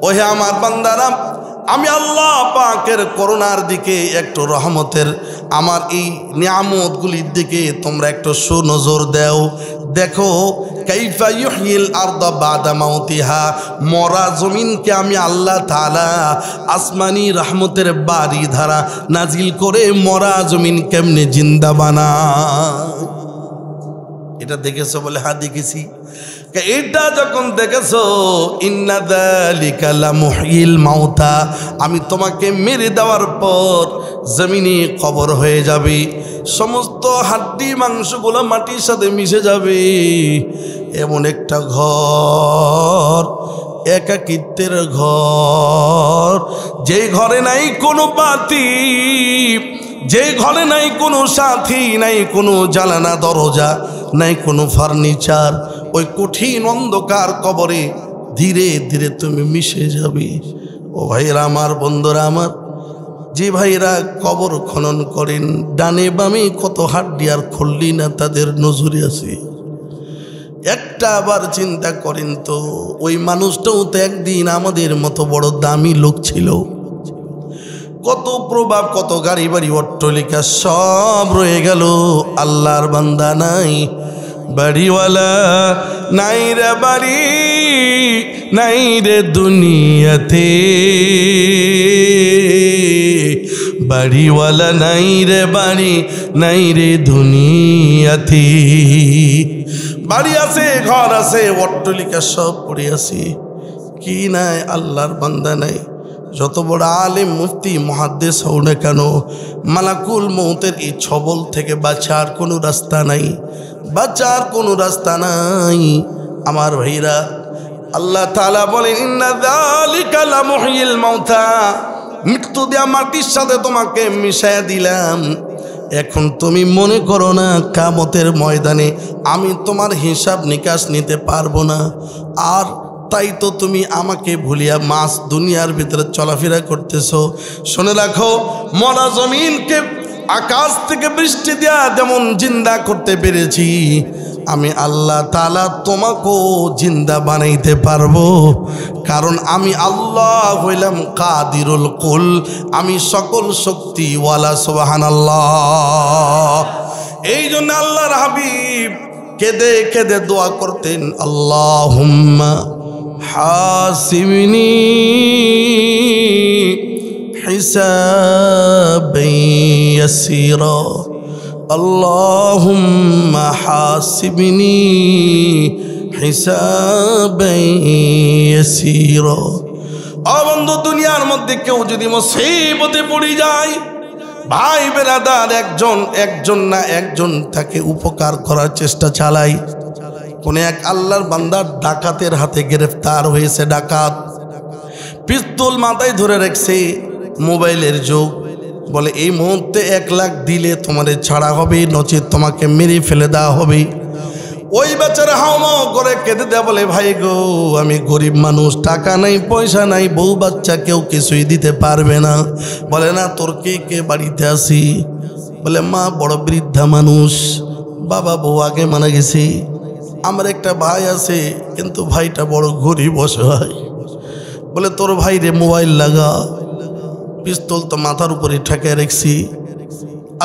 ওহে আমার বান্দারা আমি আল্লাহ পাকের করুণার দিকে একটু রহমতের আমার এই নিয়ামতগুলির দিকে তোমরা একটু সুনজর দাও দেখো কাইফা ইউহিল আরদা বাদা মাউতিহা মরা জমিনকে আমি আল্লাহ তাআলা আসমানি রহমতের বাড়ি ধারা নাজিল করে মরা জমিন কেমনে জিন্দা বানায় এটা দেখেছো বলে হ্যাঁ দেখেছি এটা যখন দেখেছো ইন্না যালিকা লামুহিল মাউতা আমি তোমাকে মেরে দেওয়ার পর জমিনে কবর হয়ে যাবে সমস্ত হাড্ডি মাংসগুলো মাটির সাথে মিশে যাবে এমন একটা ঘর একাকিত্বের ঘর যে ঘরে নাই কোনো বাতি যে ঘরে নাই কোনো সাথী নাই কোনো জ্বালানা দরজা নাই কোনো ফার্নিচার ওই কঠিন অন্ধকার কবরে ধীরে ধীরে তুমি মিশে যাবে ও ভাইরা আমার বন্ধুরা আমার যে ভাইরা কবর খনন করেন ডানে বামে কত হাড্ডি আর খুললি না তাদের নজরে আছে একটা আবার চিন্তা করেন তো ওই মানুষটাও তো একদিন আমাদের মতো বড় দামি লোক ছিল কত প্রভাব কত গাড়ি বাড়ি অট্টালিকা সব রয়ে গেল আল্লাহর বান্দা নাই বাড়িওয়ালা নাই রে বাড়ি নাই রে দুনিয়াতে বাড়িওয়ালা নাই রে বাড়ি নাই রে দুনিয়াতে বাড়ি আছে ঘর আছে অট্টালিকা সব পড়ে আছে কি নাই আল্লাহর বান্দা নাই যত বড় আলেম মুফতি মুহাদ্দিস হও না কেন মালাকুল মউতের এই ছবল থেকে বাঁচার কোনো রাস্তা নাই বাঁচার কোনো রাস্তা নাই আমার ভাইরা আল্লাহ তাআলা বলেন ইন্না যালিকা লামুহিল মাউতা মৃত্যু দেয়া মাটির সাথে তোমাকে মিশায়া দিলাম এখন তুমি মনে করো না কিয়ামতের ময়দানে আমি তোমার হিসাব নিকাশ নিতে পারবো না আর তাই তো তুমি আমাকে ভুলিয়া মাস দুনিয়ার ভিতরে চলাফেরা করতেছো শুনে রাখো মরা জমিনকে আকাশ থেকে বৃষ্টি দেয়া যেমন জিন্দা করতে পেরেছি আমি আল্লাহ তাআলা তোমাকেও জিন্দা বানাইতে পারবো কারণ আমি আল্লাহ হইলাম কাদিরুল কুল আমি সকল শক্তিওয়ালা সুবহানাল্লাহ এই জন্য আল্লাহর হাবিব কেঁদে কেঁদে দোয়া করতেন আল্লাহুম্মা হাসিবনি হিসাবান ইয়াসীরা আল্লাহুম্মা হাসিবনি হিসাবান ইয়াসীরা ও বন্ধু দুনিয়ার মধ্যে কেউ যদি মুসিবতে পড়ে যায় ভাই বেরাদার একজন না একজন তাকে উপকার করার চেষ্টা চালায় কোন এক আল্লাহর বান্দা ডাকাতের হাতে গ্রেফতার হয়েছে ডাকাত পিস্তল মাথায় ধরে রাখছে মোবাইলের যুগ বলে এই মুহূর্তে 1 লাখ দিলে তোমাদের ছাড়া হবে নচেত তোমাকে মেরে ফেলে দেওয়া হবে ওই বেচারা হাওমাও করে কেঁদে দেয়া বলে ভাই গো আমি গরিব মানুষ টাকা নাই পয়সা নাই বউ বাচ্চা কেউ কিছুই দিতে পারবে না বলে না তোর কে কে বাড়িতে আসি বলে মা বড় বৃদ্ধা মানুষ বাবা বউ আগে মারা গেছে আমার একটা ভাই আছে কিন্তু ভাইটা বড় গরিব অসহায় বলে তোর ভাই রে মোবাইল লাগা পিস্তল তো মাথার উপরে ঠেকায় রাখছি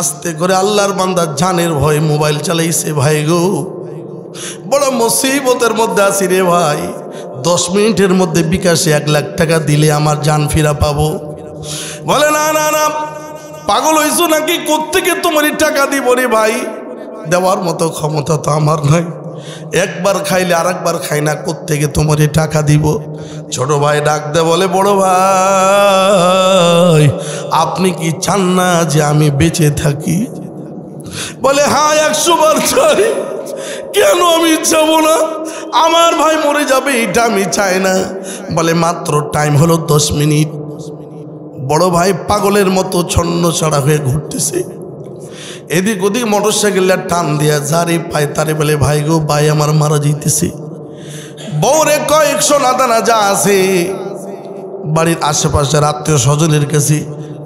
আস্তে করে আল্লাহর বান্দা জানের ভয়ে মোবাইল চালাইছে ভাই গো বড় মুসিবতের মধ্যে আছি রে ভাই 10 মিনিটের মধ্যে বিকাশে 1 লাখ টাকা দিলে আমার জান ফিরা পাবো বলে না না না পাগল হইছো নাকি কোত্থেকে তোমার টাকা দিব রে ভাই দেওয়ার মতো ক্ষমতা তো আমার নাই একবার খাইলে আরেকবার খাই না কোত্থেকে তোমার টাকা দিব ছোট ভাই ডাক দে বলে বড় ভাই আপনি কি চান না যে আমি বেঁচে থাকি? বলে হ্যাঁ 100 বার চাই। কেন আমি চাবো না? আমার ভাই মরে যাবে এটা আমি চাই না। বলে মাত্র টাইম হলো 10 মিনিট। বড় ভাই পাগলের মতো ছন্ন ছাড়া হয়ে ঘুরতেছে, এদিক ওদিক মোটরসাইকেলটা টান দিয়া যারে পায় তারে বলে ভাই গো ভাই আমার মারা যাইতেছে। বউরে কয় 100 নাদানা যা আছে বাড়ির আশেপাশের আত্মীয় স্বজনের কাছে,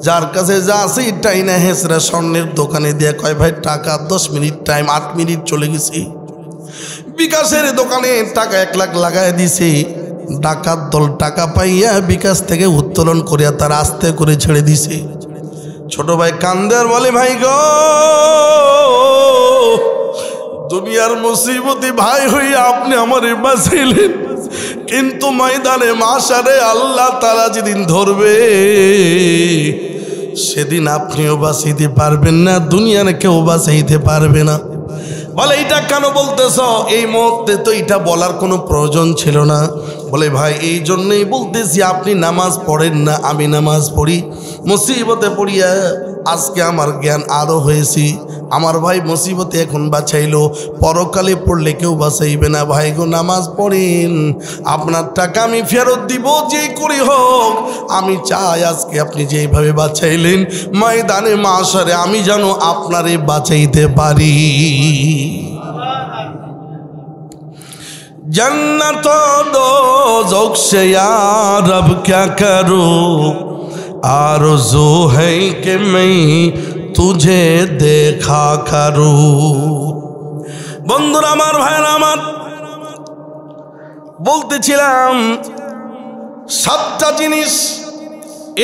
যার কাছে যা আছে এটাই না হেসরা স্বর্ণের দোকানে দিয়ে কয় ভাই টাকা 10 মিনিট টাইম, 8 মিনিট চলে গেছে। বিকাশের দোকানে টাকা 1 লাখ লাগায় দিছে। ডাকাত দল টাকা পাইয়া বিকাশ থেকে উত্তোলন করিয়া তার আস্তে করে ছেড়ে দিছে। ছোট ভাই কান্দে আর বলে ভাই গো দুনিয়ার মুসিবতে ভাই হইয়া আপনি আমারে বাঁচাইলেন, কিন্তু ময়দানে মাশারে আল্লাহ তাআলা যেদিন ধরবে সেদিন আপনিও বাঁচাইতে পারবেন না, দুনিয়ার কেউ বাঁচাইতে পারবে না। বলে এটা কেন বলতেছ? এই মুহূর্তে তো এটা বলার কোনো প্রয়োজন ছিল না। বলে ভাই এই জন্যই বলতেছি আপনি নামাজ পড়েন না, আমি নামাজ পড়ি। মুসিবতে পড়িয়া আজকে আমার জ্ঞান আরও হয়েছি। আমার ভাই মুসিবতে এখন বাঁচাইলো, পরকালে পড়লে কেউ বাঁচাইবে না। ভাই গো নামাজ পড়েন, আপনার টাকা আমি ফেরত দিব যে করি হোক। আমি চাই আজকে আপনি যেভাবে বাঁচাইলেন ময়দানে মাশারে আমি যেন আপনারে বাঁচাইতে পারি। जन्नत दोज़ख से या रब क्या करूं, आरज़ू है कि मैं तुझे देखा करूं। বন্ধুরা আমার, ভাইরা আমার, বলতেছিলাম 7টা জিনিস,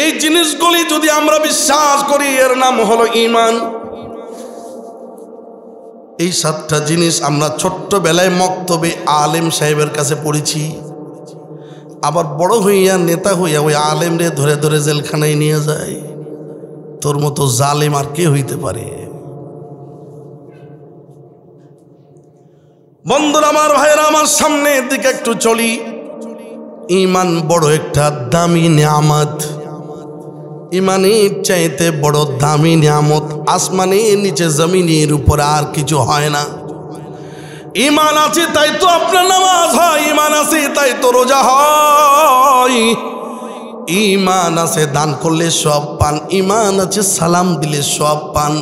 এই জিনিসগুলি যদি আমরা বিশ্বাস করি এর নাম হলো ঈমান। এই 7টা জিনিস আমরা ছোট্টবেলায় মক্তবে আলেম সাহেবের কাছে পড়েছি, আবার বড় হইয়া নেতা হইয়া ওই আলেমরে ধরে ধরে জেলখানায় নিয়ে যায়। তোর মতো জালেম আর কে হইতে পারে? বন্ধুরা আমার, ভাইরা আমার, সামনের দিকে একটু চলি। ঈমান বড় একটা দামি নিয়ামত। ঈমানের চাইতে বড় দামি নিয়ামত আসমানের নিচে জমিনের উপর আর কিছু হয় না। ঈমান আছে তাই তো আপনার নামাজ হয়, ঈমান আছে তাই তো রোজা হয়, ঈমান আছে দান করলে সব পান, ঈমান আছে সালাম দিলে সব পান।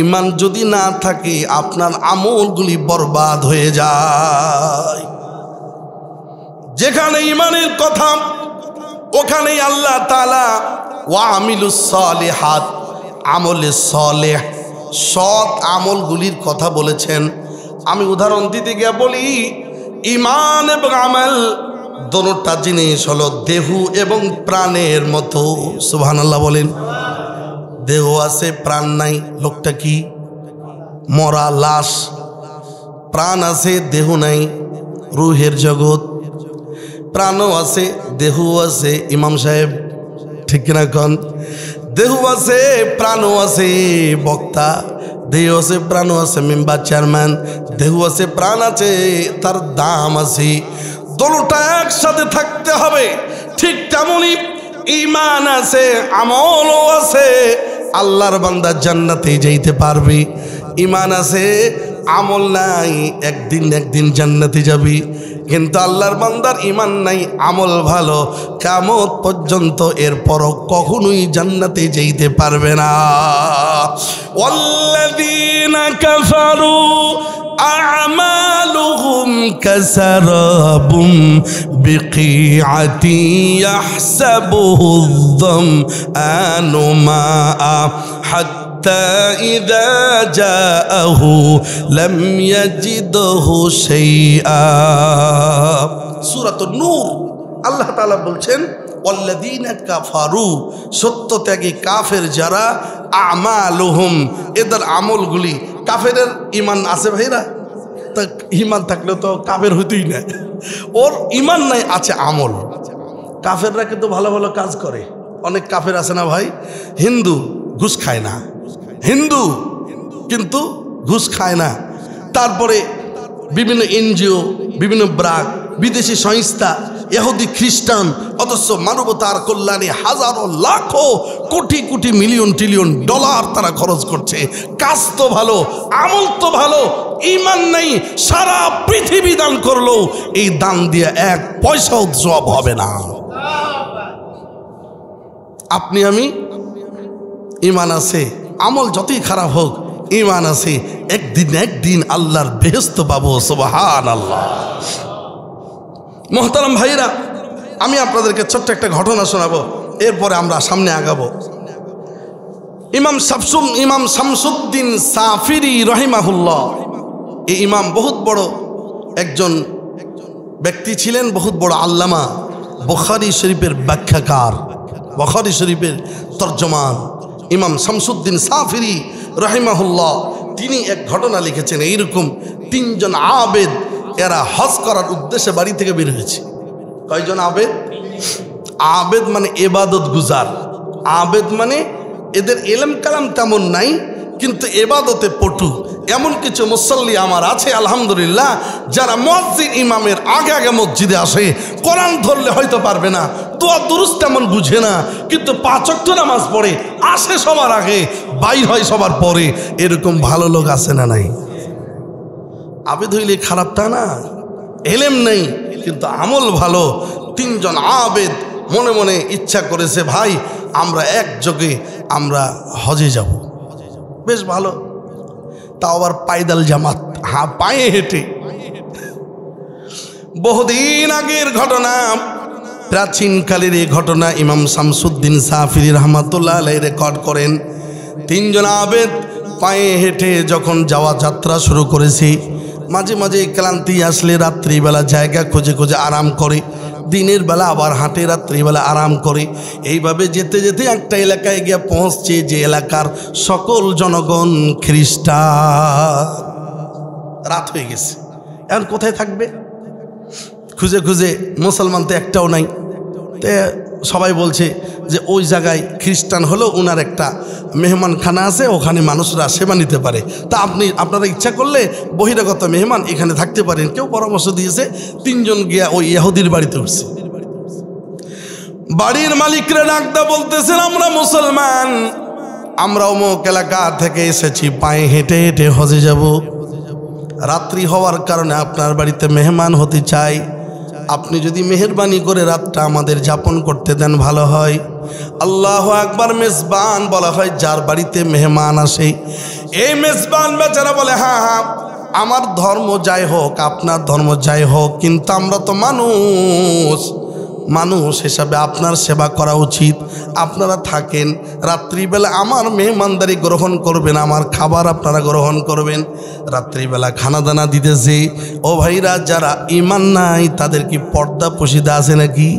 ঈমান যদি না থাকে আপনার আমলগুলি বরবাদ হয়ে যায়। যেখানে ঈমানের কথা ওখানেই আল্লাহ তাআলা ওয়ামিলুস সালিহাত, আমলে সালেহ, সৎ আমলগুলির কথা বলেছেন। আমি উদাহরণ দিতে গিয়ে বলি ঈমান এবং আমল দুটোটা জিনিস হলো দেহ এবং প্রাণের মতো। সুবহানাল্লাহ বলেন। দেহ আছে প্রাণ নাই, লোকটা কি মরা লাশ। প্রাণ আছে দেহ নাই, রুহের জগৎ। প্রাণও আছে দেহ আছে, ইমাম সাহেব ঠিক কিনা কন? দেহ আছে প্রাণও আছে বক্তা, দেহ আছে প্রাণও আছে মেম্বার চেয়ারম্যান, দেহ আছে প্রাণ আছে, তার দাম আছে। দুটোটা একসাথে থাকতে হবে। ঠিক তেমনই ঈমান আছে আমলও আছে, আল্লাহর বান্দা জান্নাতে যাইতে পারবে। ঈমান আছে আমল নাই, একদিন একদিন জান্নাতে যাবি। কিন্তু আল্লাহর বান্দার ঈমান নাই, আমল ভালো, কিয়ামত পর্যন্ত এরপরও কখনোই জান্নাতে যাইতে পারবে না। ওয়াল্লাযীনা কাফারু আ'মালুহুম কাসারাবুম বিকিআতি ইয়াহসাবুহুয-যামআনু মাআ হাত্তা ইযা জাআহু লাম ইয়াজিদহু শাইআ। সূরাতুন নূর আল্লাহ তাআলা বলছেন ওয়াল্লাযীনা কাফারু, সত্যত্যাগী কাফের যারা, আমালুহুম, এদের আমলগুলি। কাফেরের ঈমান আছে ভাইরা, তা ঈমান থাকলে তো কাফের হইতেই না। ওর ঈমান নাই, আছে আমল। কাফেররা কিন্তু ভালো ভালো কাজ করে। অনেক কাফের আছে না ভাই, হিন্দু ঘুষ খায় না, হিন্দু কিন্তু ঘুষ খায় না। তারপরে বিভিন্ন এনজিও, বিভিন্ন ব্রাক, বিদেশি সংস্থা ইহুদি খ্রিস্টান, অথচ মানবতার কল্যাণে হাজারো লাখো crore crore million trillion dollar তারা খরচ করছে। কাজ তো ভালো, আমল তো ভালো, ঈমান নেই, সারা পৃথিবী দান করলো, এই দান দিয়ে এক পয়সাও সওয়াব হবে না। আপনি আমি ঈমান আছে, আমল যতই খারাপ হোক ঈমান আছে, একদিন আল্লাহর বেহেশত পাবো। সুবহানাল্লাহ। মোহতারাম ভাইরা, আমি আপনাদেরকে ছোট্ট একটা ঘটনা শোনাবো, এরপরে আমরা সামনে আগাবো। ইমাম শামসুদ্দিন সাফিরি রহিমাহুল্লাহ, এই ইমাম বহুত বড় একজন ব্যক্তি ছিলেন, বহুত বড় আল্লামা, বুখারী শরীফের ব্যাখ্যাকার, বুখারী শরীফের তর্জমান ইমাম শামসুদ্দিন সাফিরি রহিমাহুল্লাহ। তিনি এক ঘটনা লিখেছেন, এইরকম তিনজন আবেদ, এরা হজ করার উদ্দেশ্যে বাড়ি থেকে বের হয়েছে। কয়জন আবেদ? আবেদ মানে এবাদত গুজার, আবেদ মানে এদের এলেম কালাম তেমন নাই কিন্তু এবাদতে পটু। এমন কিছু মুসল্লি আমার আছে আলহামদুলিল্লাহ, যারা মুয়াজ্জিন ইমামের আগে আগে মসজিদে আসে, কোরআন ধরলে হয়তো পারবে না, দোয়া দুরুস্ত তেমন বুঝে না, কিন্তু 5 ওয়াক্ত নামাজ পড়ে, আসে সবার আগে, বাইর হয় সবার পরে। এরকম ভালো লোক আছে না নাই? আবেদ হইলে খারাপ তা না, এলেম নেই কিন্তু আমল ভালো। তিনজন আবেদ মনে মনে ইচ্ছা করেছে, ভাই আমরা একযোগে আমরা হজে যাব। বেশ ভালো, তাও আবার পায়দাল জামাত, পায়ে হেঁটে। বহুদিন আগের ঘটনা, প্রাচীনকালের এই ঘটনা ইমাম শামসুদ্দিন সাফিরি রহমাতুল্লাহ আলাইহি রেকর্ড করেন। তিনজন আবেদ পায়ে হেঁটে যখন যাওয়া যাত্রা শুরু করেছে, মাঝে মাঝে ক্লান্তি আসলে রাত্রিবেলা জায়গা খুঁজে খুঁজে আরাম করে, দিনের বেলা আবার হাঁটে, রাত্রিবেলা আরাম করে। এইভাবে যেতে যেতে একটা এলাকায় গিয়ে পৌঁছছে, যে এলাকার সকল জনগণ খ্রিস্টান। রাত হয়ে গেছে, এখন কোথায় থাকবে? খুঁজে খুঁজে, মুসলমান তো একটাও নাই। তে সবাই বলছে যে ওই জায়গায় খ্রিস্টান হলেও ওনার একটা মেহমানখানা আছে, ওখানে মানুষরা সেবা নিতে পারে, তা আপনারা ইচ্ছা করলে বহিরাগত মেহমান এখানে থাকতে পারেন। কেউ পরামর্শ দিয়েছে, তিনজন গিয়া ওই ইহুদির বাড়িতে উঠছে। বাড়ির মালিকরা ডাকতে বলতেছেন, আমরা মুসলমান, আমরা অমুক এলাকা থেকে এসেছি, পায়ে হেঁটে হেঁটে হজে যাব, রাত্রি হওয়ার কারণে আপনার বাড়িতে মেহমান হতে চাই, আপনি যদি মেহেরবানি করে রাতটা আমাদের যাপন করতে দেন ভালো হয়। আল্লাহু আকবার। মেজবান বলা হয় যার বাড়িতে মেহমান আসে। এই মেজবান বেচারা বলে, হ্যাঁ হ্যাঁ, আমার ধর্ম যাই হোক, আপনার ধর্ম যাই হোক, কিন্তু আমরা তো মানুষ হিসাবে আপনার সেবা করা উচিত। আপনারা থাকেন, রাত্রিবেলা আমার মেহমানদারি গ্রহণ করবেন, আমার খাবার আপনারা গ্রহণ করবেন। রাত্রিবেলা খানা দানা দিতেছে। ও ভাইরা, যারা ঈমান নাই তাদের কি পর্দা পশিদা আছে নাকি?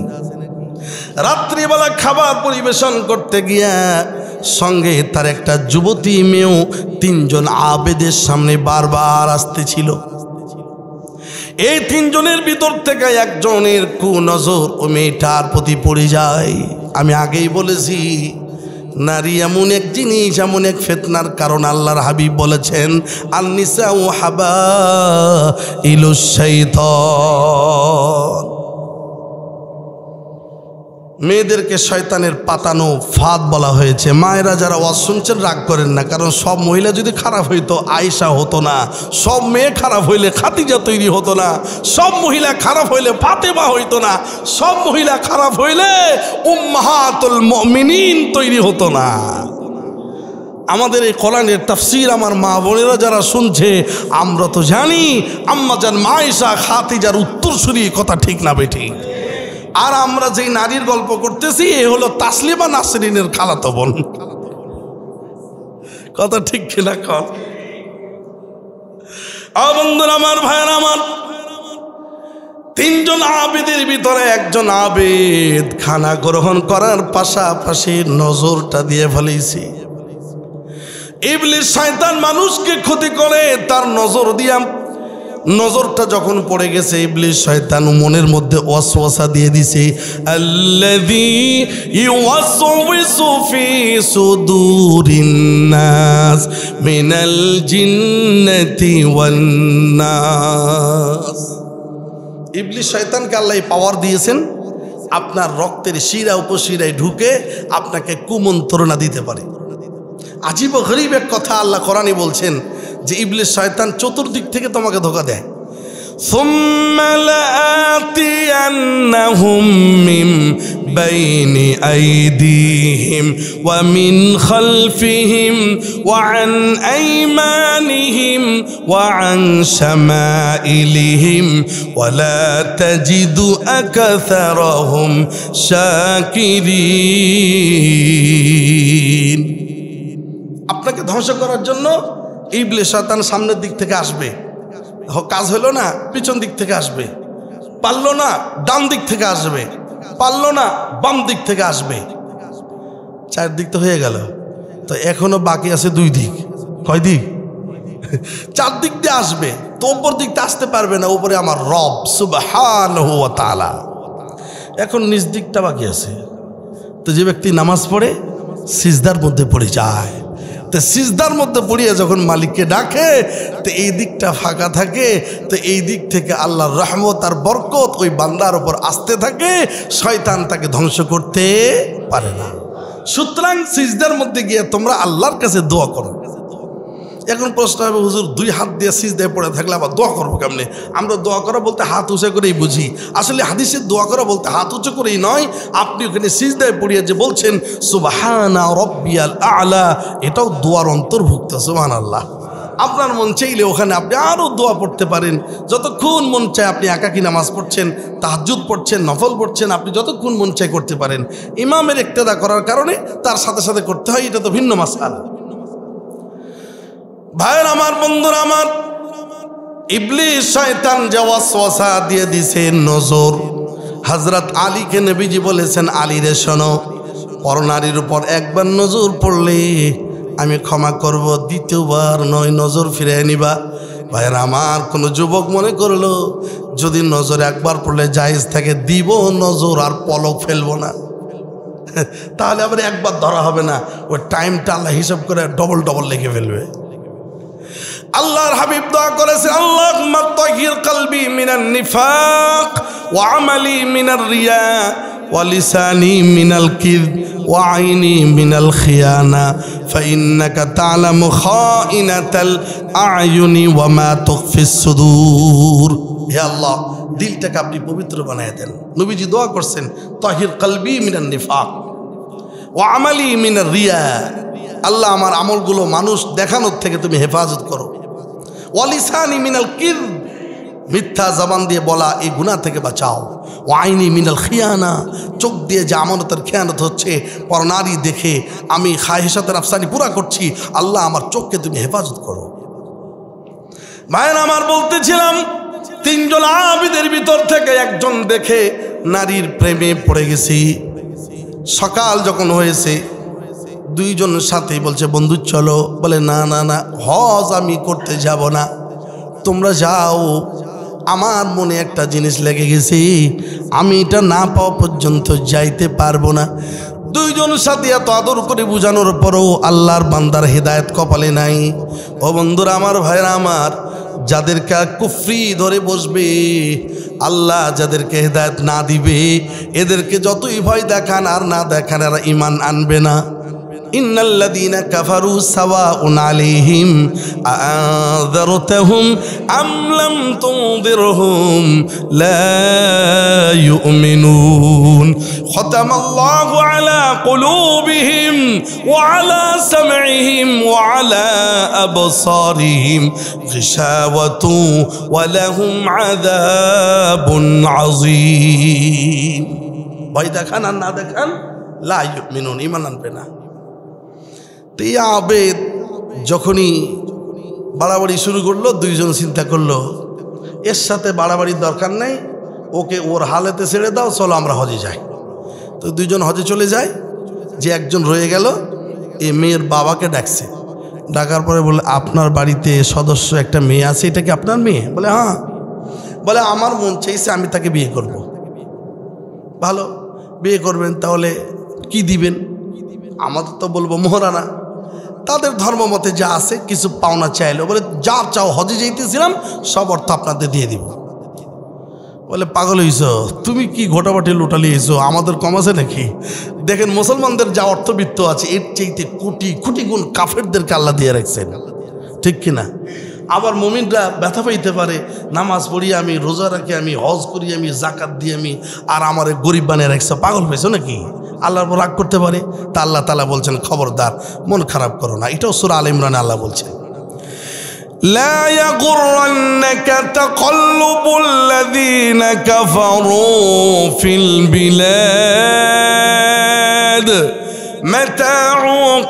রাত্রিবেলা খাবার পরিবেশন করতে গিয়া সঙ্গে তার একটা যুবতী মেয়েও তিনজন আবেদের সামনে বারবার আসতেছিল। এই তিনজনের ভিতর থেকে একজনের কুনজর ও মেয়েটার প্রতি পড়ে যায়। আমি আগেই বলেছি, নারী এমন এক জিনিস, এমন এক ফিতনার কারণ। আল্লাহর হাবিব বলেছেন, আন-নিসাউ হাবাইলুশ শাইতান। মেয়েদেরকে শয়তানের পাতানো ফাঁদ বলা হয়েছে। মায়েরা যারা ওয়াজ শুনছেন রাগ করেন না, কারণ সব মহিলা যদি খারাপ হইতো আয়েশা হতো না, সব মেয়ে খারাপ হইলে খাদিজা তৈরি হতো না, সব মহিলা খারাপ হইলে ফাতেমা হইতো না, সব মহিলা খারাপ হইলে উম্মাহাতুল মুমিনিন তৈরি হতো না। আমাদের এই কোরআনের তাফসীর আমার মা বোনেরা যারা শুনছে, আমরা তো জানি আম্মাজান আয়েশা খাদিজার উত্তরসূরি, কথা ঠিক না বেঠিক? আর আমরা যেই নারীর গল্প করতেছি এ হলো তাসলিমা নাসরিনের খালাতো বোন, কথা ঠিক কিনা কর? বন্ধুরা আমার, ভাইয়েরা আমার, তিনজন আবেদের ভিতরে একজন আবেদ খানা গ্রহণ করার পাশাপাশি নজরটা দিয়ে ফেলেছে। ইবলিস শয়তান মানুষকে ক্ষতি করে, তার নজর দিয়া নজরটা যখন পড়ে গেছে, ইবলিস শয়তান মনের মধ্যে ওয়াসওয়াসা দিয়ে দিছে, আল্লাযী ইউওয়াসওয়িসু ফি সুদুরিন নাস মিনাল জিন্নাতি ওয়ান নাস। ইবলিস শয়তানকে আল্লাহ পাওয়ার দিয়েছেন আপনার রক্তের শিরা উপশিরায় ঢুকে আপনাকে কুমন্ত্রণা দিতে পারে। আজীব গরীব এক কথা আল্লাহ কোরআনে বলছেন যে ইবলিস শয়তান চতুর্দিক থেকে তোমাকে ধোঁকা দেয়। ثم لآتينهم من بين أيديهم ومن خلفهم وعن أيمانهم وعن شمائلهم ولا تجد أكثرهم شاكرين। আপনাকে ধ্বংস করার জন্য ইবলিস শয়তান সামনের দিক থেকে আসবে, কাজ হলো না পিছন দিক থেকে আসবে, পারলো না ডান দিক থেকে আসবে, পারলো না বাম দিক থেকে আসবে। চারদিক তো হয়ে গেল, তো এখনো বাকি আছে দুই দিক। কয় দিক? চারদিক দিয়ে আসবে, তো উপর দিক দিয়ে আসতে পারবে না, উপরে আমার রব সুবহানাহু ওয়া তাআলা। এখন নিজ দিকটা বাকি আছে। তো যে ব্যক্তি নামাজ পড়ে সিজদার মধ্যে পড়ে যায়, তো সিজদার মধ্যে পড়িয়ে যখন মালিককে ডাকে তো এই দিকটা ফাঁকা থাকে, তো এই দিক থেকে আল্লাহর রহমত আর বরকত ওই বান্দার উপর আসতে থাকে, শয়তান তাকে ধ্বংস করতে পারে না। সুতরাং সিজদার মধ্যে গিয়ে তোমরা আল্লাহর কাছে দোয়া করো। এখন প্রশ্ন হবে, হুজুর দুই হাত দিয়ে সিজদায় পড়ে থাকলে আবার দোয়া করবো কেমনে? আমরা দোয়া করা বলতে হাত উঁচু করেই বুঝি, আসলে হাদিসের দোয়া করা বলতে হাত উঁচু করেই নয়। আপনি ওখানে সিজদায় পড়িয়ে যে বলছেন সুবহানা রব্বিয়াল আ'লা, এটাও দোয়ার অন্তর্ভুক্ত। সুবহানাল্লাহ। আপনার মন চাইলে ওখানে আপনি আরও দোয়া পড়তে পারেন, যতক্ষণ মন চায়। আপনি একাকী নামাজ পড়ছেন, তাহাজ্জুদ পড়ছেন, নফল পড়ছেন, আপনি যতক্ষণ মন চায় করতে পারেন। ইমামের ইক্তেদা করার কারণে তার সাথে সাথে করতে হয়, এটা তো ভিন্ন মাসআলা। ভাইয়ের আমার, বন্ধুরা আমার, ইবলিস শয়তান যে ওয়াসওয়াসা দিয়ে দিছে নজর। হযরত আলীকে নবীজি বলেছেন, আলী রে শোনো, পরনারীর উপর একবার নজর পড়লে আমি ক্ষমা করব, দ্বিতীয়বার নয়, নজর ফিরে নিবা। ভাইয়ের আমার, কোনো যুবক মনে করলো যদি নজর একবার পড়লে জায়েজ থাকে দিব নজর আর পলক ফেলবো না, তাহলে আবার একবার ধরা হবে না, ওই টাইমটা আল্লাহ হিসাব করে ডবল ডবল লিখে ফেলবে। আল্লাহর হাবিব দোয়া করেছেন, আল্লাহুম্মা তাহির কলবি মিনান নিফাক ওয়া আমালি মিনার রিয়া ওয়া লিসানি মিনাল কিযব ওয়া আইনি মিনাল খিয়ানা ফাইন্নাকা তা'লামু খাইনাতাল আ'য়ুনি ওয়া মা তুখফিস সুদূর। হে আল্লাহ, দিলটাকে আপনি পবিত্র বানায় দেন। নবীজি দোয়া করছেন, তাহির কলবি মিনান নিফাক ওয়া আমালি মিনার রিয়া, আল্লাহ আমার আমলগুলো মানুষ দেখানোর থেকে তুমি হেফাজত করো। ওয়ালিসানি মিনাল কিযব, মিথ্যা জবান দিয়ে বলা এই গুনাহ থেকে বাঁচাও। ওয়াইনি মিনাল খিয়ানা, চোখ দিয়ে যে আমানতের খেয়ানত হচ্ছে, পরনারী দেখে আমি খাহিশাতে নাফসানি পুরা করছি, আল্লাহ আমার চোখকে তুমি হেফাজত করো। ভাইয়ের আমার, বলতেছিলাম তিনজন আবিদের ভিতর থেকে একজন দেখে নারীর প্রেমে পড়ে গেছি। সকাল যখন হয়েছে, দুইজনের সাথে বলছে, বন্ধু চলো। বলে না না না, হজ আমি করতে যাব না, তোমরা যাও। আমার মনে একটা জিনিস লেগে গেছে, আমি এটা না পাওয়া পর্যন্ত যাইতে পারবো না। দুইজন সাথে এত আদর করে বুঝানোর পরও আল্লাহর বান্দার হেদায়েত কপালে নাই। ও বন্ধুরা আমার, ভাইরা আমার, যাদেরকে কুফরি ধরে বসবে, আল্লাহ যাদেরকে হেদায়েত না দিবে, এদেরকে যতই ভয় দেখান আর না দেখান, এরা ঈমান আনবে না। ইন্নাল্লাযীনা কাফারু সাওয়াউন আলাইহিম আ'আযারতাহুম আম লাম তুনযিরহুম লা ইউমিনুন। খাতামাল্লাহু আলা কুলুবিহিম ওয়া আলা সামঈহিম ওয়া আলা আবসারিহিম গিশাওয়াতু ওয়া লাহুম আযাবুন আযীম। ভয় দেখান আর না দেখান, লা ইউমিনুন, ঈমান আনবে না। আবেদ যখনই বাড়াবাড়ি শুরু করলো, দুইজন চিন্তা করলো এর সাথে বাড়াবাড়ির দরকার নেই, ওকে ওর হালেতে ছেড়ে দাও, চলো আমরা হজে যাই। তো দুইজন হজে চলে যায়। যে একজন রয়ে গেল, এই মেয়ের বাবাকে ডাকছে। ডাকার পরে বলে, আপনার বাড়িতে সদস্য একটা মেয়ে আছে, এটা কি আপনার মেয়ে? বলে হ্যাঁ। বলে আমার মন চাইছে আমি তাকে বিয়ে করব। ভালো, বিয়ে করবেন, তাহলে কি দিবেন? আমাদের তো বলবো মোহরানা। তাদের ধর্ম মতে যা আছে, কিছু পাওনা চাইলো। বলে যা চাও, হজে যেতেছিলাম সব অর্থ আপনাদের দিয়ে দিব। বলে পাগল হইছ, তুমি কি ঘোটাবাটি লুটালি এসো, আমাদের কম আছে নাকি? দেখেন মুসলমানদের যা অর্থবিত্ত আছে এর চাইতে কোটি কোটি গুণ কাফেরদেরকে আল্লাহ দিয়ে রাখছেন, ঠিক কিনা? আবার মুমিনরা ব্যথা পাইতে পারে, নামাজ পড়ি আমি, রোজা রাখি আমি, হজ করি আমি, জাকাত দিই আমি, আর আমারে গরিব বানিয়ে রাখছো, পাগল হয়েছো নাকি? আল্লাহর রাগ করতে পারে। তা আল্লাহ তাআলা বলছেন খবরদার মন খারাপ করো না। এটাও সূরা আলে ইমরানে আল্লাহ বলছেন, لا يغرنك تقلب الذين كفروا في البلاد متاع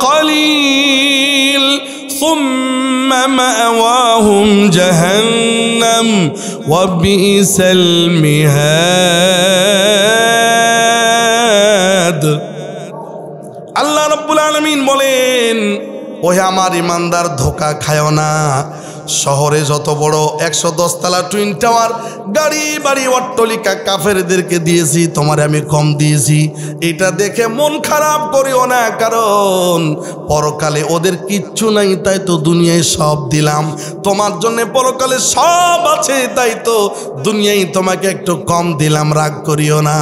قليل ثم مأواهم جهنم وبئس المهاد। আল্লাহ রাব্বুল আলামিন বলেন, ওহে আমার ইমানদার ধোকা খায়ও না। শহরে যত বড় 110 তলা টুইন টাওয়ার, গাড়ি বাড়ি অট্টালিকা কাফেরদেরকে দিয়েছি, তোমারে আমি কম দিয়েছি, এটা দেখে মন খারাপ করিও না, কারণ পরকালে ওদের কিচ্ছু নাই, তাই তো দুনিয়ায় সব দিলাম। তোমার জন্য পরকালে সব আছে, তাই তো দুনিয়ায় তোমাকে একটু কম দিলাম, রাগ করিও না।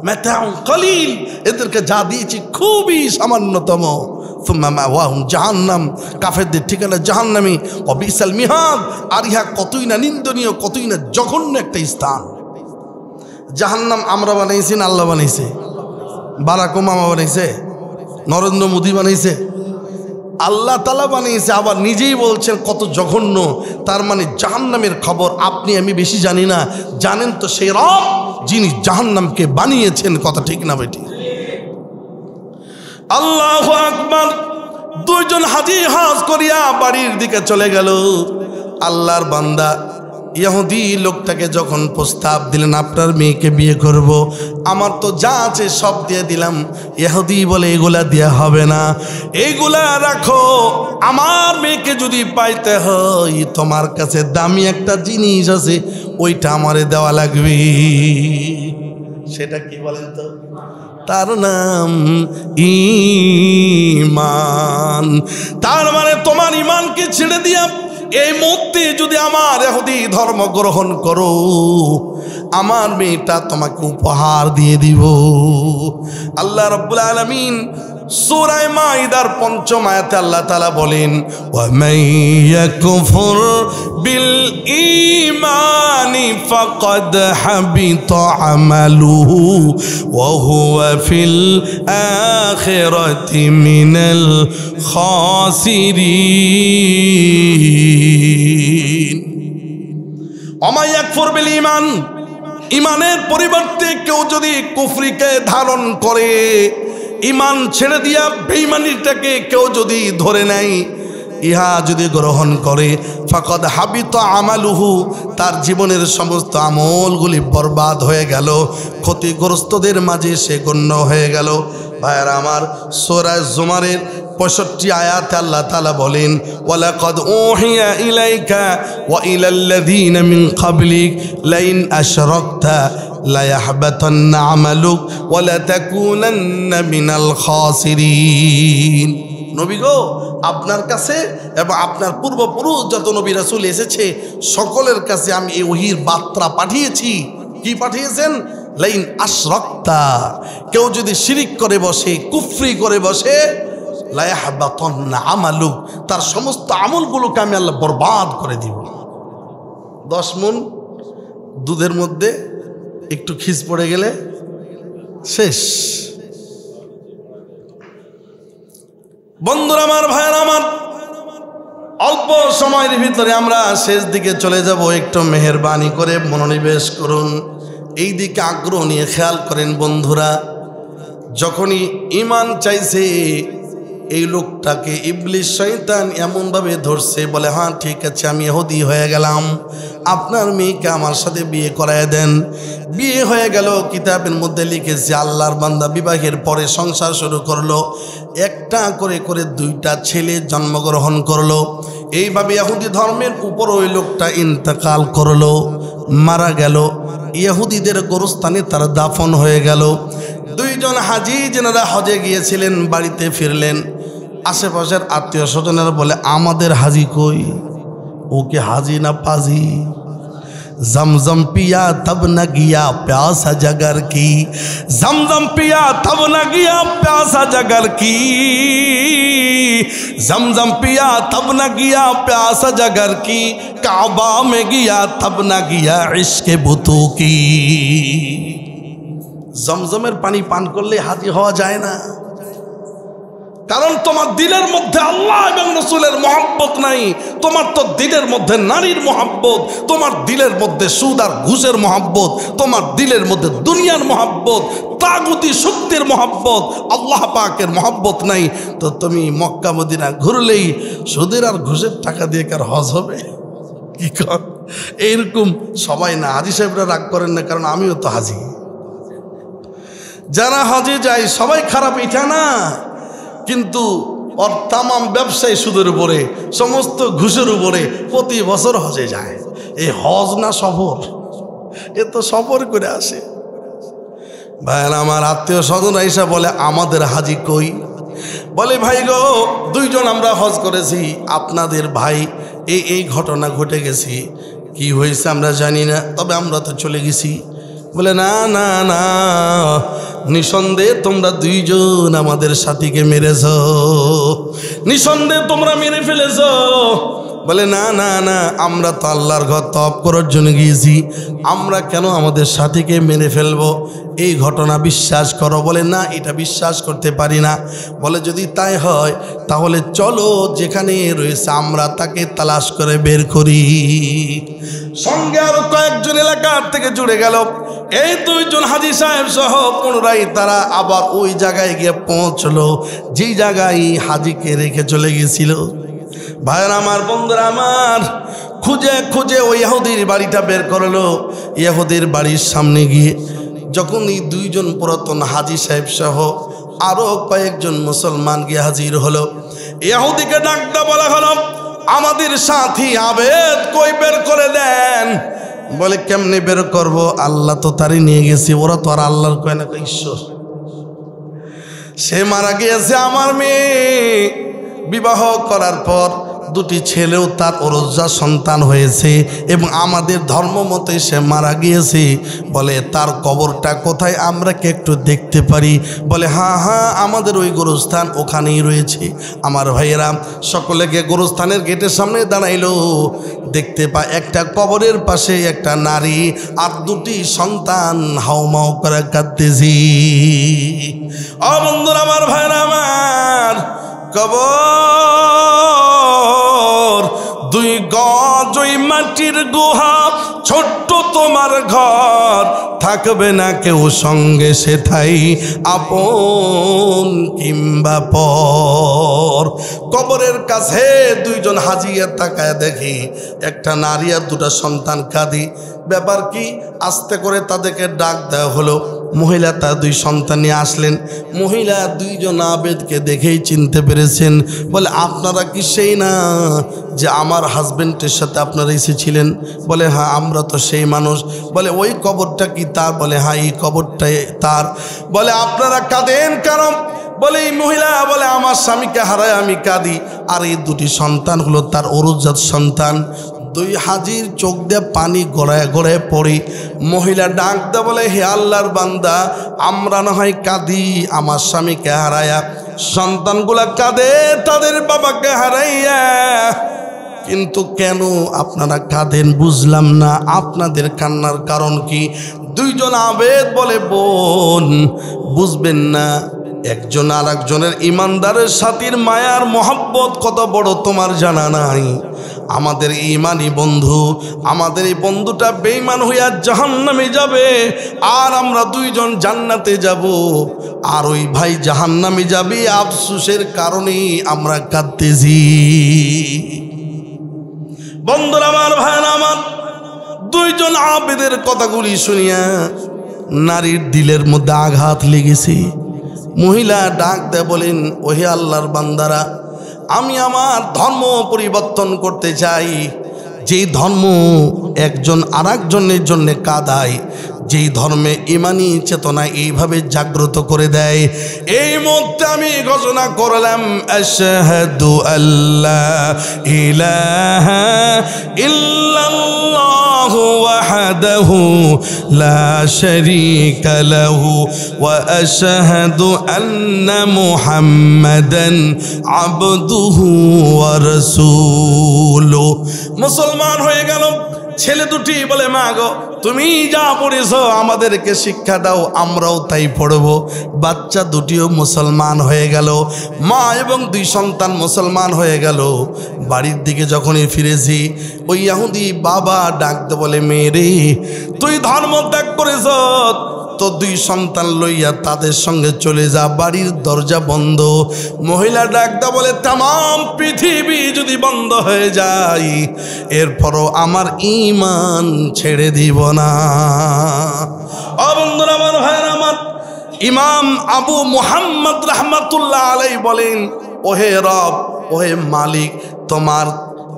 মাতাউ কলিল, এদেরকে যা দিয়েছি খুবই সামান্যতম। সুম্মা মাওয়াহুম জাহান্নাম, কাফেরদের ঠিকানা জাহান্নামী। অবিসাল মিহাদ, আর ইহা কতই না নিন্দনীয়, কতই না জঘন্য একটা স্থান। জাহান্নাম আমরা বানাইছি না আল্লাহ বানাইছে? বারাক ওবামা বানাইছে? নরেন্দ্র মোদী বানাইছে? আল্লাহ তাআলা বানিয়েছে। আবার নিজেই বলছেন কত জঘন্য। তার মানে জাহান্নামের খবর আপনি আমি বেশি জানি না, জানেন তো সেই রব যিনি জাহান্নামকে বানিয়েছেন। কথা ঠিক না বেটি? আল্লাহু আকবার। দুইজন হাজি হজ করিয়া বাড়ির দিকে চলে গেল। আল্লাহর বান্দা ইহুদি লোকটাকে যখন প্রস্তাব দিলেন, আপনার মেয়েকে বিয়ে করব, আমার তো যা আছে সব দিয়ে দিলাম। ইহুদি বলে এগুলা দেয়া হবে না, এইগুলা রাখো, আমার মেয়েকে যদি পাইতে হয় তোমার কাছে দামি একটা জিনিস আছে, ওইটা আমারে দেওয়া লাগবে। সেটা কি বলেন তো? তার নাম ঈমান। তার মানে তোমার ঈমানকে ছেড়ে দিয়া এই মুহূর্তে যদি আমার ইহুদি ধর্ম গ্রহণ করো, আমার মেয়েটা তোমাকে উপহার দিয়ে দিব। আল্লাহ রাব্বুল আলামিন সূরা মাইদার ৫ম আয়াতে আল্লাহ তাআলা বলেন, ওয়া মান ইয়াকফুর বিল ঈমানি ফাকাদ হাবিতা আমালুহু ওয়া হুয়া ফিল আখিরাতি মিনাল খাসিরিন। ওয়া মান ইয়াকফুর বিল ঈমান, ঈমানের পরিবর্তে কেউ যদি কুফরিকে ধারণ করে, ঈমান ছেড়ে দিয়া বেঈমানিটাকে কেউ যদি ধরে নেয়, ইহা যদি গ্রহণ করে, ফাকাদ হাবিতা আমালুহু, তার জীবনের সমস্ত আমলগুলি বরবাদ হয়ে গেল, ক্ষতিগ্রস্তদের মাঝে সে গণ্য হয়ে গেল। ভাইরা আমার, সূরা জুমারের 65 আয়াতে আল্লাহ তাআলা বলেন, ওয়ালাকাদ উহিয়া ইলাইকা ওয়া ইলাল্লাযীনা মিন ক্বাবলিক লাইন আশরাকতা লা ইয়াহবাতান্না আমালুক ওয়া লা তাকুনান্না মিনাল খাসিরিন। নবী গো, আপনার কাছে এবং আপনার পূর্বপুরুষ যত নবী রাসূল এসেছে সকলের কাছে আমি এই ওহীর বার্তা পাঠিয়েছি। কি পাঠিয়েছেন? লাইন আশরাকতা, কেউ যদি শিরিক করে বসে, কুফরি করে বসে, লা ইয়াহবাতান্না আমালুক, তার সমস্ত আমলগুলোকে আমি আল্লাহ বরবাদ করে দিব। 10 মণ দুধের মধ্যে একটু খিস পড়ে গেলে শেষ। বন্ধুরা আমার, ভাইয়েরা আমার, অল্প সময়ের ভিতরে আমরা শেষ দিকে চলে যাব। একটু মেহেরবানি করে মনোনিবেশ করুন, এই দিকে আগ্রহ নিয়ে খেয়াল করেন। বন্ধুরা, যখনই ঈমান চাইছে, এই লোকটাকে ইবলিস শয়তান এমনভাবে ধরছে, বলে হ্যাঁ ঠিক আছে, আমি ইহুদি হয়ে গেলাম, আপনার মেয়েকে আমার সাথে বিয়ে করায় দেন। বিয়ে হয়ে গেল। কিতাবের মধ্যে লিখেছে আল্লাহর বান্দা বিবাহের পরে সংসার শুরু করলো, একটা করে করে 2টা ছেলে জন্মগ্রহণ করলো। এইভাবে ইহুদি ধর্মের উপর ওই লোকটা ইন্তেকাল করলো, মারা গেল। ইহুদিদের গোরস্থানে তার দাফন হয়ে গেল। 2 জন হাজি যেনারা হজে গিয়েছিলেন বাড়িতে ফিরলেন। আশেপাশের আত্মীয় স্বজনেরা বলে, আমাদের হাজি কই? ওকে হাজি না পাজি? जमजम पिया तब न गया प्यासा जगर की, जमजम पिया तब न गया प्यासा जगर की, जमजम पिया तब न गया प्यासा जगर की, काबा में गया तब न गया इश्क बुतू की। জমজমের পানি পান করলে হাজি হওয়া যায় না, কারণ তোমার দিলের মধ্যে আল্লাহ এবং রাসূলের মহব্বত নাই। তোমার তো দিলের মধ্যে নারীর মহব্বত, তোমার দিলের মধ্যে সুদ আর ঘুষের মহব্বত, তোমার দিলের মধ্যে দুনিয়ার মহব্বত, তাগুতি শক্তির মহব্বত, আল্লাহ পাকের মহব্বত নাই। তো তুমি মক্কা মদিনা ঘুরলেই সুদের আর ঘুষের টাকা দিয়ে কার হজ হবে? কি কর এইরকম সবাই না। হাজি সাহেবরা রাগ করেন না, কারণ আমিও তো হাজি। যারা হজে যায় সবাই খারাপ এটা না, কিন্তু ওর তামাম ব্যবসায়ী সুদের উপরে, সমস্ত ঘুষের উপরে প্রতি বছর হজে যায়। এই হজ না সফর, এ তো সফর করে আসে। ভাইরা আমার আত্মীয় স্বজন আইসা বলে আমাদের হাজি কই? বলে ভাই গো, দুইজন আমরা হজ করেছি, আপনাদের ভাই এই ঘটনা ঘটে গেছি, কি হয়েছে আমরা জানি না, তবে আমরা তো চলে গেছি। বলে না না না, নিঃসন্দেহে তোমরা দুইজন আমাদের সাথীকে মেরেছ, নিঃসন্দেহে তোমরা মেরে ফেলেছ। বলে না না না, আমরা তো আল্লাহর ঘর তওয়াব করার জন্য গিয়েছি, আমরা কেন আমাদের সাথীকে মেরে ফেলবো? এই ঘটনা বিশ্বাস করো। বলে না, এটা বিশ্বাস করতে পারি না। বলে যদি তাই হয় তাহলে চলো যেখানে রয়েছে আমরা তাকে তালাশ করে বের করি। সঙ্গে আরো কয়েকজন এলাকার থেকে জুড়ে গেল। এই দুইজন হাজি সাহেব সহ পুনরায় তারা আবার ওই জায়গায় গিয়ে পৌঁছলো যেই জায়গায় হাজিকে রেখে চলে গেছিল। ভাইরা আমার, বন্ধুরা আমার, খুঁজে খুঁজে ওই ইহুদির বাড়িটা বের করলো। ইহুদির বাড়ির সামনে গিয়ে যখন এই দুইজন পুরাতন হাজি সাহেব সহ আরো কয়েকজন মুসলমান গিয়ে হাজির হলো, ইহুদিকে ডাকতে বলা হলো, আমাদের সাথী আবেদ কই, বের করে দেন। বলে কেমনে বের করব? আল্লাহ তো তারই নিয়ে গেছি। ওরা তো আর আল্লাহর কয় না, ঈশ্বর। সে মারা গিয়েছে। আমার মেয়ে বিবাহ করার পর দুটি ছেলেও তার ওরজ্জা সন্তান হয়েছে এবং আমাদের ধর্ম মতে সে মারা গিয়েছে। বলে তার কবরটা কোথায়, আমরা কি একটু দেখতে পারি? বলে হ্যাঁ হ্যাঁ, আমাদের ওই গোরস্থান ওখানেই রয়েছে। আমার ভাইয়েরা সকলে গিয়ে গোরস্থানের গেটের সামনে দাঁড়াইলো। দেখতে পায় একটা কবরের পাশে একটা নারী আর দুটি সন্তান হাউমাউ করে কাঁদতেছি। ও বন্ধুরা আমার, ভাইয়েরা আমার, কবর দুই গজ ওই মাটির গুহা, ছোট্ট তোমার ঘর, থাকবে না কেউ সঙ্গে সেথাই আপন কিংবা পর। কবরের কাছে দুইজন হাজিয়া তাকায় দেখি একটা নারী আর দুটা সন্তান কাঁদি। ব্যাপার কি? আস্তে করে তাদেরকে ডাক দেওয়া হলো। মহিলা তার দুই সন্তান নিয়ে আসলেন। মহিলা দুইজন আবেদকে দেখেই চিনতে পেরেছেন। বলে আপনারা কি সেই না যে আমার হাজবেন্ডের সাথে আপনারা এসেছিলেন? বলে হ্যাঁ, আমরা তো সেই মানুষ। বলে ওই কবরটা কি তার? বলে হ্যাঁ, এই কবরটাই তার। বলে আপনারা কাঁদেন কেন? বলে এই মহিলা বলে আমার স্বামীকে হারায় আমি কাঁদি, আর এই দুটি সন্তান হলো তার অরুজাত সন্তান। দুই হাজির চোখ দিয়ে পানি গড়ায় গড়ায় পড়ি। মহিলা ডাক দে বলে হে আল্লাহর বান্দা, আমরা না হয় কাঁদি আমার স্বামীকে হারায়া, সন্তানগুলা কাঁদে তাদের বাবাকে হারাইয়া, কিন্তু কেন আপনারা কাঁদেন বুঝলাম না, আপনাদের কান্নার কারণ কি? দুইজন আবেদ বলে বোন, বুঝবেন না, একজন আর একজনের ইমানদারের সাথীর মায়ার মহব্বত কত বড় তোমার জানা নাই। আমাদের ইমানি বন্ধু, আমাদের এই বন্ধুটা বেঈমান হইয়া জাহান্নামে যাবে, আর আমরা দুইজন জান্নাতে যাব, আর ওই ভাই জাহান্নামে যাবে। আফসোসের কারণেই আমরা কাঁদতেছি। বন্ধুরা আমার, ভাইরা আমার, দুইজন আবেদের কথাগুলি শুনিয়া নারীর দিলের মধ্যে আঘাত লেগেছে। মহিলা ডাক দেয় বলেন ওহে আল্লাহর বান্দারা, আমি আমার ধর্ম পরিবর্তন করতে চাই। যেই ধর্ম একজন আর একজনের জন্য কাঁদায়, যেই ধর্মে ইমানি চেতনা এইভাবে জাগ্রত করে দেয়, এই মুহূর্তে আমি ঘোষণা করলাম আশহাদু আল্লা ইলাহা ইল্লাল্লাহ ইল্লাল্লাহু ওয়াহদাহু লা শারীকা লাহু ওয়া আশহাদু আন্না মুহাম্মাদান আবদুহু ওয়া রাসূলুহু। মুসলমান হয়ে গেল। ছেলে দুটি বলে, মা গো তুমি যা পড়েছো আমাদেরকে শিক্ষা দাও, আমরাও তাই পড়ব। বাচ্চা দুটিও মুসলমান হয়ে গেল। মা এবং দুই সন্তান মুসলমান হয়ে গেল। বাড়ির দিকে যখনই ফিরেছি, ওই ইহুদি বাবা ডাকতে বলে, মেয়েরে তুই ধর্ম ত্যাগ করেছ, তো দুই সন্তান লইয়া তাদের সঙ্গে চলে যা, বাড়ির দরজা বন্ধ। মহিলা ডাকতে বলে, তামাম পৃথিবী যদি বন্ধ হয়ে যায় এরপরও আমার ঈমান ছেড়ে দিব না। ও বন্ধুরা আমার, ভাইয়ের আমার, ইমাম আবু মুহাম্মদ রাহমাতুল্লাহ আলাইহি বলেন, ওহে রব, ওহে মালিক, তোমার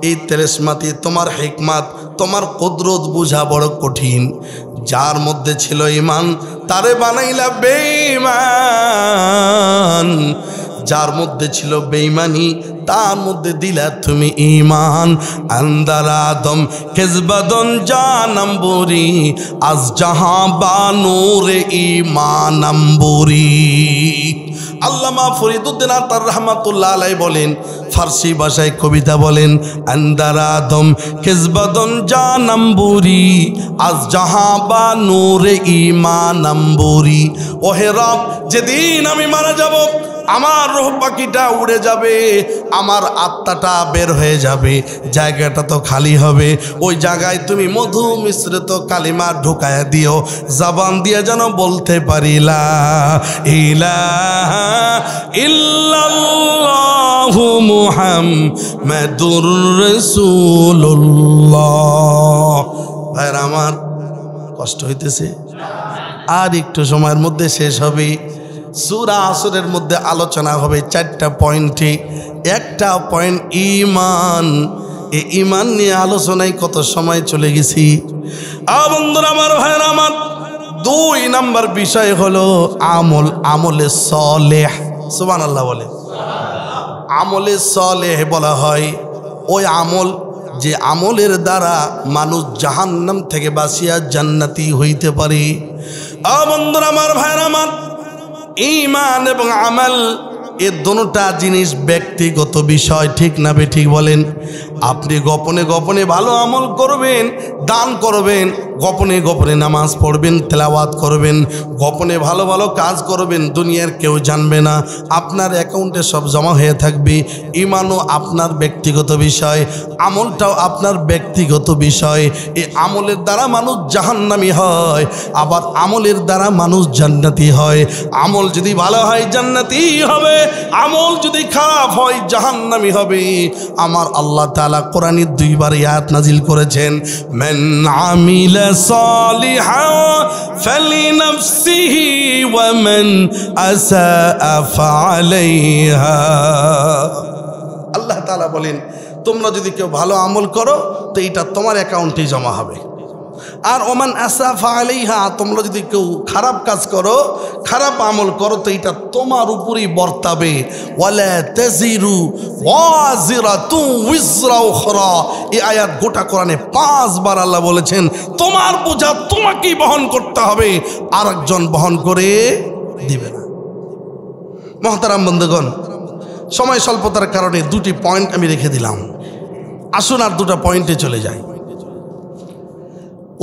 এই তেরেসমাতি, তোমার হিকমত, তোমার কুদরত বুঝা বড় কঠিন। যার মধ্যে ছিল ঈমান তারে বানাইলা বেঈমান, যার মধ্যে ছিল বেঈমানি তার মধ্যে দিলা তুমি ঈমান। আন্দার আদম কেজবাদন জানাম্বুরি আজ জাহাঁ বানুরে ঈমানাম্বুরি। আল্লামা ফরিদুদ্দিন আতার রহমাতুল্লাহ আলাইহি বলেন, ফার্সি ভাষায় কবিতা বলেন, আন্দার আদম কেজবাদন জানাম্বুরি আজ জাহাঁ বানুরে ঈমানাম্বুরি। ওহে রব, যেদিন আমি মারা যাব আমার রূহ পাখিটা উড়ে যাবে, আমার আত্মাটা বের হয়ে যাবে, জায়গাটা তো খালি হবে। ওই জায়গায় তুমি মধু মিশ্রিত কালিমা ঢুকায়া দিও, জবান দিয়ে যেন বলতে পারি লা ইলাহা ইল্লাল্লাহু মুহাম্মাদুর রাসূলুল্লাহ। ভাইরা আমার, কষ্ট হইতেছে? আর একটু সময়ের মধ্যে শেষ হবে। সূরা আসরের মধ্যে আলোচনা হবে 4টা পয়েন্টে। একটা পয়েন্ট ঈমান। এই ঈমান নিয়ে আলোচনায় কত সময় চলে গেছি। বন্ধুরা আমার, ভাইরা আমার, 2 নাম্বার বিষয় হলো আমল, আমলে সালেহ। সুবহানাল্লাহ বলে। আমলে সালেহ বলা হয় ওই আমল যে আমলের দ্বারা মানুষ জাহান্নাম থেকে বাঁচিয়া জান্নাতি হইতে পারে। বন্ধুরা আমার, ভাইরা আমার, ঈমান এবং আমল এ দুটোটা জিনিস ব্যক্তিগত বিষয়, ঠিক না বেঠিক বলেন? আপনি গোপনে গোপনে ভালো আমল করবেন, দান করবেন, গোপনে গোপনে নামাজ পড়বেন, তেলাওয়াত করবেন, গোপনে ভালো ভালো কাজ করবেন, দুনিয়ার কেউ জানবে না, আপনার অ্যাকাউন্টে সব জমা হয়ে থাকবে। ঈমানও আপনার ব্যক্তিগত বিষয়, আমলটাও আপনার ব্যক্তিগত বিষয়। এই আমলের দ্বারা মানুষ জাহান্নামী হয়, আবার আমলের দ্বারা মানুষ জান্নাতি হয়। আমল যদি ভালো হয় জান্নাতি হবে, আমল যদি খারাপ হয় জাহান্নামী হবে। আমার আল্লাহ তাআলা কোরআনে 2 বার আয়াত নাজিল করেছেন, মান আমিলা সালিহান ফালিনাফসিহি ওয়া মান আসাআ ফাআলাইহা। আল্লাহ তাআলা বলেন, তোমরা যদি কেউ ভালো আমল করো তো এটা তোমার অ্যাকাউন্টে জমা হবে, আর ওমান আসাফা আলাইহা, তোমরা যদি কেউ খারাপ কাজ করো, খারাপ আমল করো তো এটা তোমার উপরই বর্তাবে। ওয়ালা তাজিরু ওয়াজিরাতু উযরা উখরা। এই আয়াত গোটা কোরআনে 5 বার আল্লাহ বলেছেন তোমার বোঝা তোমাকেই বহন করতে হবে, আরেকজন বহন করে দিবে না। মুহতারাম বন্ধুগণ, সময় স্বল্পতার কারণে 2টি পয়েন্ট আমি রেখে দিলাম। আসুন আর 2টা পয়েন্টে চলে যাই।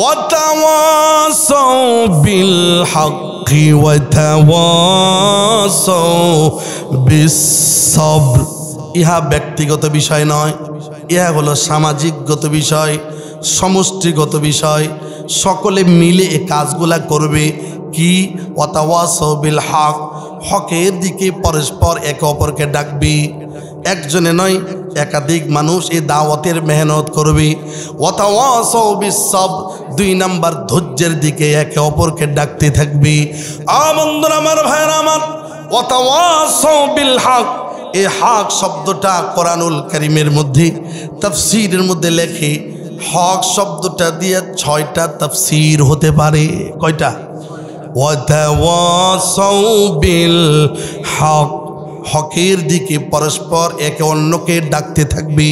وتواصوا بالحق وتواصوا بالصبر। ইহা ব্যক্তিগত বিষয় নয়, ইহা হলো সামাজিকগত বিষয়, সমষ্টিগত বিষয়। সকলে মিলে এই কাজগুলা করবে। কি? ওয়াতাওয়াসাউ বিল হক, হকের দিকে পরস্পর একে অপরকে ডাকবি। একজনে নয়, একাধিক মানুষ এই দাওয়াতের মেহনত করবে। ওয়াতাওয়াসাউ বিস-সাবর, 2 নাম্বার ধৈর্যের দিকে একে অপরকে ডাকতে থাকবি। বন্ধুরা আমার, ভাইরা আমার, ওয়াতাওয়াসাউ বিল হক, এই হক শব্দটা কোরআনুল কারীমের মধ্যে তাফসীরের মধ্যে লেখে হক শব্দটা দিয়ে 6টা তাফসীর হতে পারে। কয়টা? ওয়াতাওয়াসাউ বিল হক, হকের দিকে পরস্পর একে অন্যকে ডাকতে থাকবি।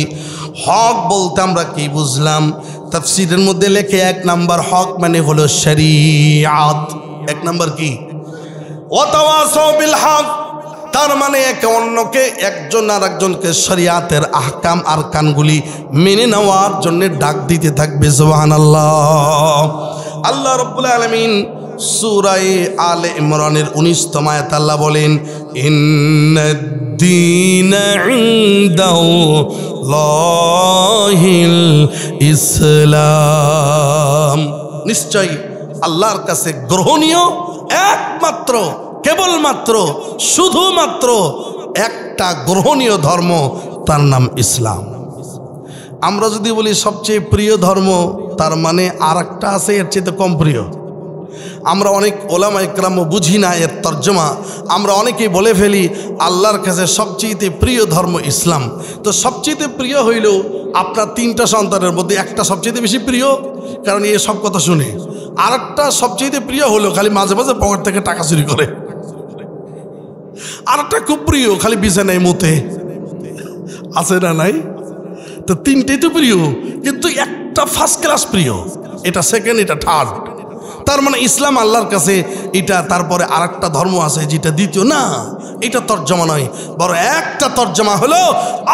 হক বলতে আমরা কি বুঝলাম? তাফসীরের মধ্যে লেখে 1 নাম্বার হক মানে হলো শরীয়ত। 1 নাম্বার কি? ওয়াতাওয়াসাউ বিল হক, তার মানে একে অন্যকে একজন আর একজনকে শরীয়তের আহকাম আরকানগুলি মেনে নেওয়ার জন্য ডাক দিতে থাকবে। সুবহানাল্লাহ। আল্লাহ রাব্বুল আলামিন সূরা আলে ইমরানের 19তম আয়াত আল্লাহ বলেন, ইন্নাদ-দীনা ইনদাল্লাহিল ইসলাম, নিশ্চয় আল্লাহর কাছে গ্রহণীয় একমাত্র, কেবলমাত্র, শুধুমাত্র একটা গ্রহণীয় ধর্ম, তার নাম ইসলাম। আমরা যদি বলি সবচেয়ে প্রিয় ধর্ম, তার মানে আর একটা আছে এর চেয়ে কম প্রিয়। আমরা অনেক ওলামা ইকরামও বুঝি না এর তর্জমা। আমরা অনেকেই বলে ফেলি আল্লাহর কাছে সবচেয়ে প্রিয় ধর্ম ইসলাম। তো সবচেয়ে প্রিয় হইলেও আপনার 3টা সন্তানের মধ্যে একটা সবচেয়ে বেশি প্রিয়, কারণ এই সব কথা শুনে। আর একটা সবচেয়ে প্রিয় হলো খালি মাঝে মাঝে পকেট থেকে টাকা চুরি করে। আর একটা খুব প্রিয়, খালি বিছানায় মুতে, আছে না নাই? তো 3টেই তো প্রিয়, কিন্তু একটা ফার্স্ট ক্লাস প্রিয়, এটা সেকেন্ড, এটা থার্ড। তার মানে ইসলাম আল্লাহর কাছে এটা, তারপরে আর একটা ধর্ম আছে যেটা দ্বিতীয়। না, এটা তর্জমা নয়, বড় একটা তর্জমা হলো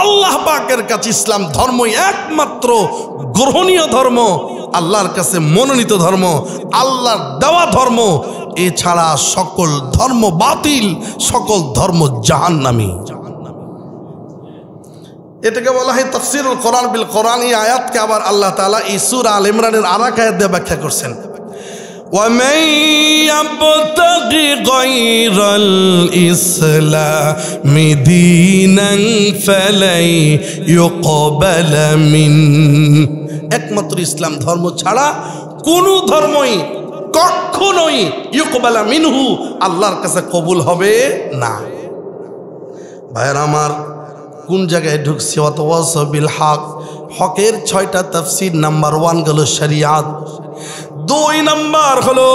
আল্লাহ পাকের কাছে ইসলাম ধর্মই একমাত্র গ্রহণীয় ধর্ম, আল্লাহর কাছে মনোনীত ধর্ম, আল্লাহর দেওয়া ধর্ম। এছাড়া সকল ধর্ম বাতিল, সকল ধর্ম জাহান্নামী। এটাকে বলা হয় তাফসীরুল কোরআন বিল কোরআন। এই আয়াতকে আবার আল্লাহ তাআলা এই সূরা আল ইমরানের আরেক আয়াত দিয়ে ব্যাখ্যা করছেন, وَمَن يَبْتَغِ غَيْرَ الْإِسْلَامِ دِينًا فَلَن يُقْبَلَ مِنْهُ, একমাত্র ইসলাম ধর্ম ছাড়া কোনো ধর্মই কখনোই ইউকবালা মিনহু, আল্লাহর কাছে কবুল হবে না। ভাইয়ের আমার, কোন জায়গায় ঢুকছে? ওয়াতাওয়াসাউ বিল হক, হকের 6টা তাফসীর। নাম্বার 1 হলো শরীয়ত, 2 নাম্বার হলো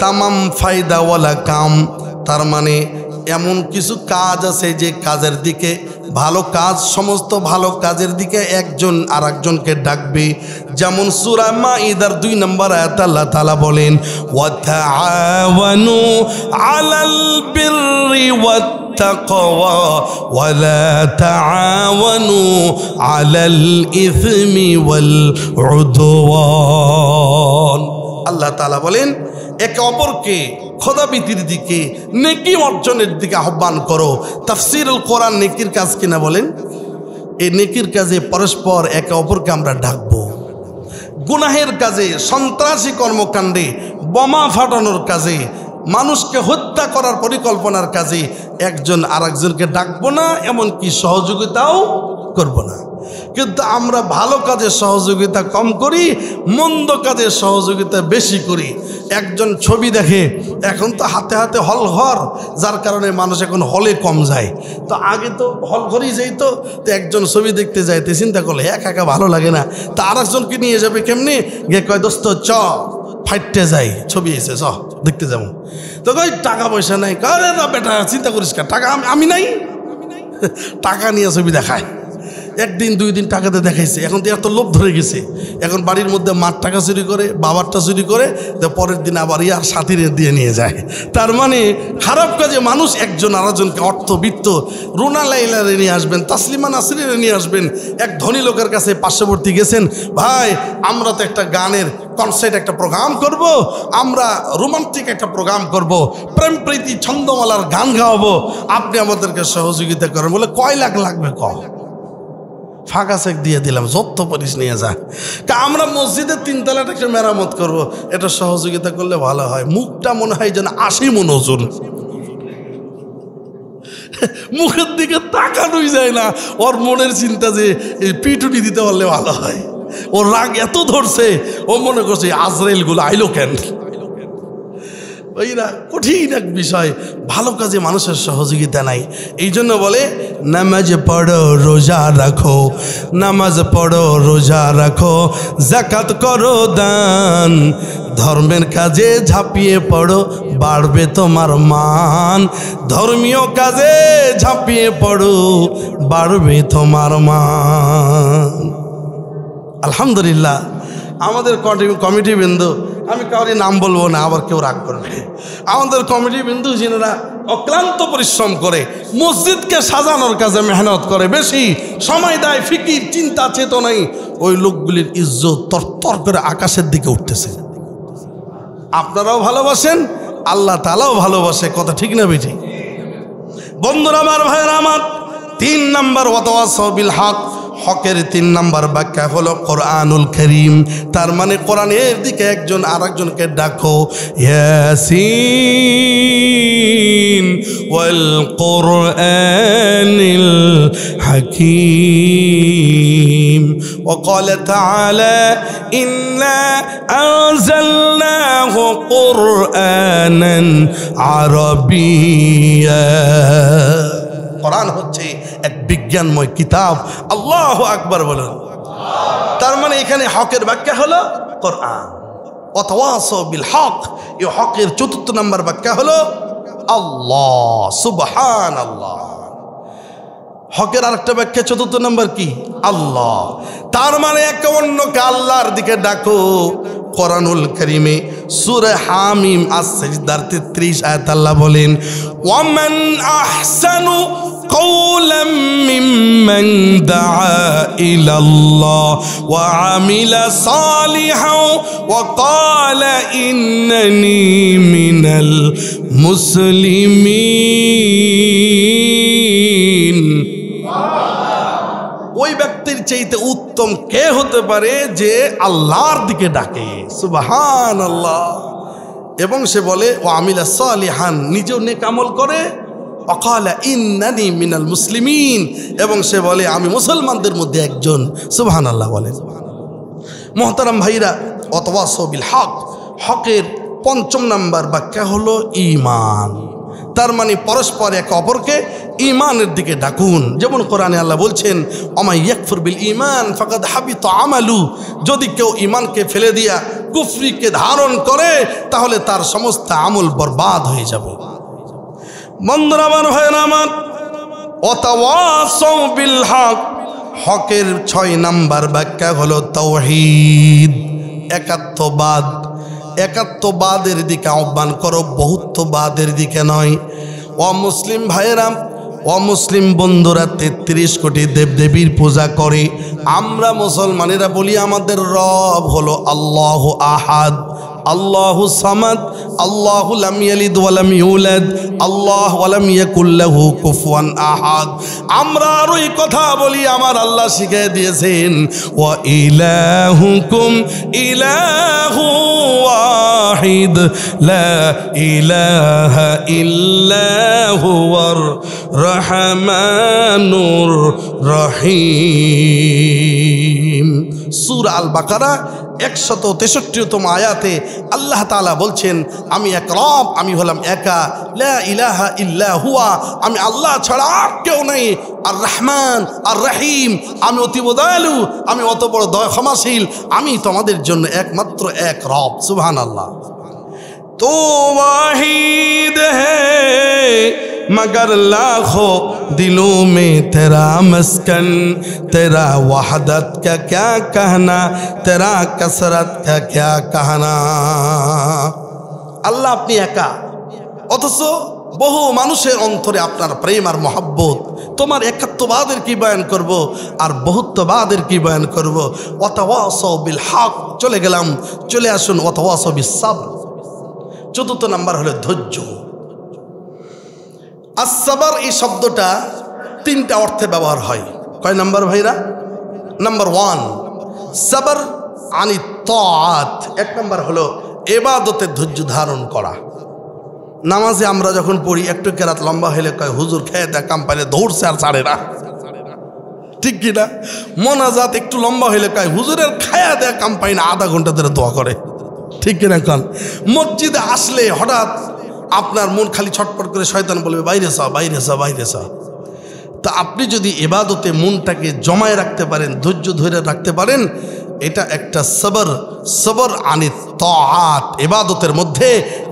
তামাম ফায়দাওয়ালা কাম, তার মানে এমন কিছু কাজ আছে যে কাজের দিকে, ভালো কাজ, সমস্ত ভালো কাজের দিকে একজন আর একজনকে ডাকবে। যেমন সূরা মাঈদার 2 নম্বর আয়াতে আল্লাহ তাআলা বলেন, ওয়াতাআওয়ানু আলাল বিররি ওয়াত তাকওয়া ওয়ালা তাআওয়ানু আলাল ইসমি ওয়াল উদওয়ান। আল্লাহ তাআলা বলেন, একে অপরকে খোদাবিতির দিকে, নেকি অর্জনের দিকে আহ্বান করো। তাফসীরুল কোরআন নেকির কাজ কিনা বলেন? এই নেকির কাজে পরস্পর একে অপরকে আমরা ডাকবো। গুনাহের কাজে, সন্ত্রাসী কর্মকাণ্ডে, বোমা ফাটানোর কাজে, মানুষকে হত্যা করার পরিকল্পনার কাজে একজন আর একজনকে ডাকবো না, এমনকি সহযোগিতাও করব না। কিন্তু আমরা ভালো কাজের সহযোগিতা কম করি, মন্দ কাজের সহযোগিতা বেশি করি। একজন ছবি দেখে, এখন তো হাতে হাতে হল ঘর, যার কারণে মানুষ এখন হলে কম যায়। তো আগে তো হল ঘরেই যাইতো। তো একজন ছবি দেখতে যাইতে চিন্তা করলে একা একা ভালো লাগে না, তা আর একজনকে নিয়ে যাবে কেমনি? গিয়ে কয়, দোস্ত চ ফাইটতে যাই, ছবি এসে চ দেখতে যাবো। তো কই টাকা পয়সা নাই। কারে না বেটা, চিন্তা করিস কা, টাকা আমি নাই। টাকা নিয়ে ছবি দেখায়, 1 দিন 2 দিন টাকাতে দেখাইছে। এখন তো এত লোভ ধরে গেছে, এখন বাড়ির মধ্যে মার টাকা চুরি করে, বাবারটা চুরি করে, তো পরের দিন আবার ইয়ার সাথীরে দিয়ে নিয়ে যায়। তার মানে খারাপ কাজে মানুষ একজন আরেকজনকে অর্থবিত্ত, রুনা লাইলারে নিয়ে আসবেন, তাসলিমা নাসরিরে নিয়ে আসবেন। এক ধনী লোকের কাছে পার্শ্ববর্তী গেছেন, ভাই আমরা তো একটা গানের কনসার্ট, একটা প্রোগ্রাম করব, আমরা রোমান্টিক একটা প্রোগ্রাম করব, প্রেম প্রীতি ছন্দমালার গান গাওয়াবো, আপনি আমাদেরকে সহযোগিতা করেন। বলে, কয় লাখ লাগবে? ফাঁকা চেক দিয়ে দিলাম, যত পরিস নিয়ে যা। আমরা মসজিদের 3 তলাটা একটা মেরামত করব, এটা সহযোগিতা করলে ভালো হয়। মুখটা মনে হয় যেন 80 মণ ওজন, মুখের দিকে তাকানোই যায় না। ওর মনের চিন্তা যে এই পিটুনি দিতে পারলে ভালো হয়। ওর রাগ এত ধরছে, ও মনে করছে আজরাইলগুলো আইলো কেন। ওই না, কঠিন এক বিষয়। ভালো কাজে মানুষের সহযোগিতা নাই। এই জন্য বলে, নামাজ পড়ো রোজা রাখো, নামাজ পড়ো রোজা রাখো, যাকাত করো দান, ধর্মের কাজে ঝাঁপিয়ে পড়ো, বাড়বে তোমার মান। ধর্মীয় কাজে ঝাঁপিয়ে পড়ো, বাড়বে তোমার মান। আলহামদুলিল্লাহ, আমাদের কমিটি বিন্দু, আমি কাউরি নাম বলবো না, আবার কেউ রাগ করবে, আমাদের কমিটি বিন্দু যিনারা অক্লান্ত পরিশ্রম করে মসজিদকে সাজানোর কাজে মেহনত করে, বেশি সময় দেয়, ফিকির চিন্তা চেতনাই, ওই লোকগুলির ইজ্জত তরতর করে আকাশের দিকে উঠতেছে। আপনারাও ভালোবাসেন, আল্লাহ তাআলাও ভালোবাসে, কথা ঠিক না বেঠি? বন্ধুরা আমার, ভাইয়েরা আমার, 3 নাম্বার ওয়াতাওয়াসাউ বিল হক, হকের 3 নাম্বার ব্যাখ্যা হলো কোরআনুল কারীম। তার মানে কোরআনের দিকে একজন আরেকজনকে ডাকো, ইয়াসিন ওয়াল কোরআনিল হাকীম। وقال تعالى إنا أنزلناه قرآنا عربيا। কোরআন হচ্ছে এক বিজ্ঞানময় কিতাব। আল্লাহু আকবার বলেন। তার মানে এখানে হকের ব্যাখ্যা হলো কোরআন। ওয়াতাওয়াসাউ বিল হক, এই হকের 4th নাম্বার ব্যাখ্যা হলো আল্লাহ, সুবহানাল্লাহ। হকের আরেকটা ব্যাখ্যা 4th নাম্বার কি? আল্লাহ। তার মানে একে অন্যকে আল্লাহর দিকে ডাকো। কোরআনুল কারীমে সূরা হামিম আস-সাজদার 33 আয়াত আল্লাহ বলেন, ওয়ামান আহসানু কওলাম মিম্মান দাআ ইলাল্লাহ ওয়া আমিলা সালিহান ওয়া ক্বালা ইন্নানি মিনাল মুসলিমিন। ওই ব্যক্তির চাইতে উত্তম কে হতে পারে যে আল্লাহর দিকে ডাকে, সুবহানাল্লাহ। এবং সে বলে ও আমিলা সালিহান, নিজেও নেক আমল করে, ওয়াকালা ইন্নানি মিনাল মুসলিমিন, এবং সে বলে আমি মুসলমানদের মধ্যে একজন, সুবহানাল্লাহ বলেন। মুহতারাম ভাইরা, ওয়াতাওয়াসাউ বিল হক, হকের 5ম নাম্বার ব্যাখ্যা হলো ঈমান। তার মানে পরস্পর একে অপরকে ঈমানের দিকে ডাকুন। যেমন কোরআনে আল্লাহ বলছেন, ওমাই ইয়াকফুর বিল ঈমান ফাকাদ হাবিতা আমালু, যদি কেউ ঈমানকে ফেলে দিয়া কুফরিকে ধারণ করে তাহলে তার সমস্ত আমল বরবাদ হয়ে যাবে। বন্ধুরা আমার, ভাইরা আমার, ওয়াতাওয়াসাউ বিল হক, হকের 6 নাম্বার ব্যাখ্যা হলো তাওহীদ, একাত্মবাদ। একাত্মবাদের দিকে আহ্বান করো, বহুত্ববাদের দিকে নয়। অমুসলিম ভাইয়েরা, অমুসলিম বন্ধুরা 33 কোটি দেবদেবীর পূজা করে। আমরা মুসলমানেরা বলি আমাদের রব হলো আল্লাহু আহাদ, আল্লাহু সামাদ, আল্লাহু লাম ইয়ালিদ ওয়া লাম ইউলাদ, আল্লাহু ওয়া লাম ইয়াকুল লাহু কুফুয়ান আহাদ। আমরা আর ওই কথা বলি আমার আল্লাহ শিখিয়ে দিয়েছেন, ওয়া ইলাহুকুম ইলাহু ওয়াহিদ লা ইলাহা ইল্লা হুয়ার রহমানুর রহিম। সূরা আল বাকারা 163তম আয়াতে আল্লাহ তাআলা বলছেন, আমি এক রব, আমি হলাম একা, লা ইলাহা ইল্লা হুয়া, আমি আল্লাহ ছাড়া আর কেউ নেই, আর রহমান আর রহিম, আমি অতীব দয়ালু, আমি অত বড় দয়া ক্ষমাশীল, আমি তোমাদের জন্য একমাত্র এক রব, সুবহানাল্লাহ। তো वाहिद है मगर लाखों दिलों में तेरा मस्कन, तेरा वहदत का क्या कहना, तेरा कसरत का क्या कहना। আল্লাহ আপনি একা, অথচ বহু মানুষের অন্তরে আপনার প্রেম আর মহব্বত। তোমার একাত্মবাদের কি বয়ান করব আর বহুত্ববাদের কি বয়ান করব? ওয়াতাওয়াসাউ বিল হক চলে গেলাম, চলে আসুন ওয়াতাওয়াসাউ বিস সাবর। 4th নাম্বার হলো ধৈর্য। as-sabr এই শব্দটা 3টা অর্থে ব্যবহার হয়। কয় নাম্বার ভাইরা? নাম্বার 1 সাবর আনি তাআত, 1 নাম্বার হলো ইবাদতে ধৈর্য ধারণ করা। নামাজে আমরা যখন পড়ি একটু কেরাত লম্বা হলে কয় হুজুর খেয়ে দেয় কাম্পালে দৌড়ছে আর ছাড়ে না, ঠিক কিনা? মোনাজাত একটু লম্বা হলে কয় হুজুরের খায়া দেয় কাম্পাই না, আধা ঘন্টা ধরে দোয়া করে, ঠিক কিনা? কান মসজিদে আসলে হঠাৎ আপনার মন খালি ছটপট করে শয়তান বলবে বাইরে সা বাইরে সা বাইরে সা। তা আপনি যদি ইবাদতে মনটাকে জমায় রাখতে পারেন, ধৈর্য ধরে রাখতে পারেন, এটা একটা সবর, সবর আনিত তাআত, ইবাদতের মধ্যে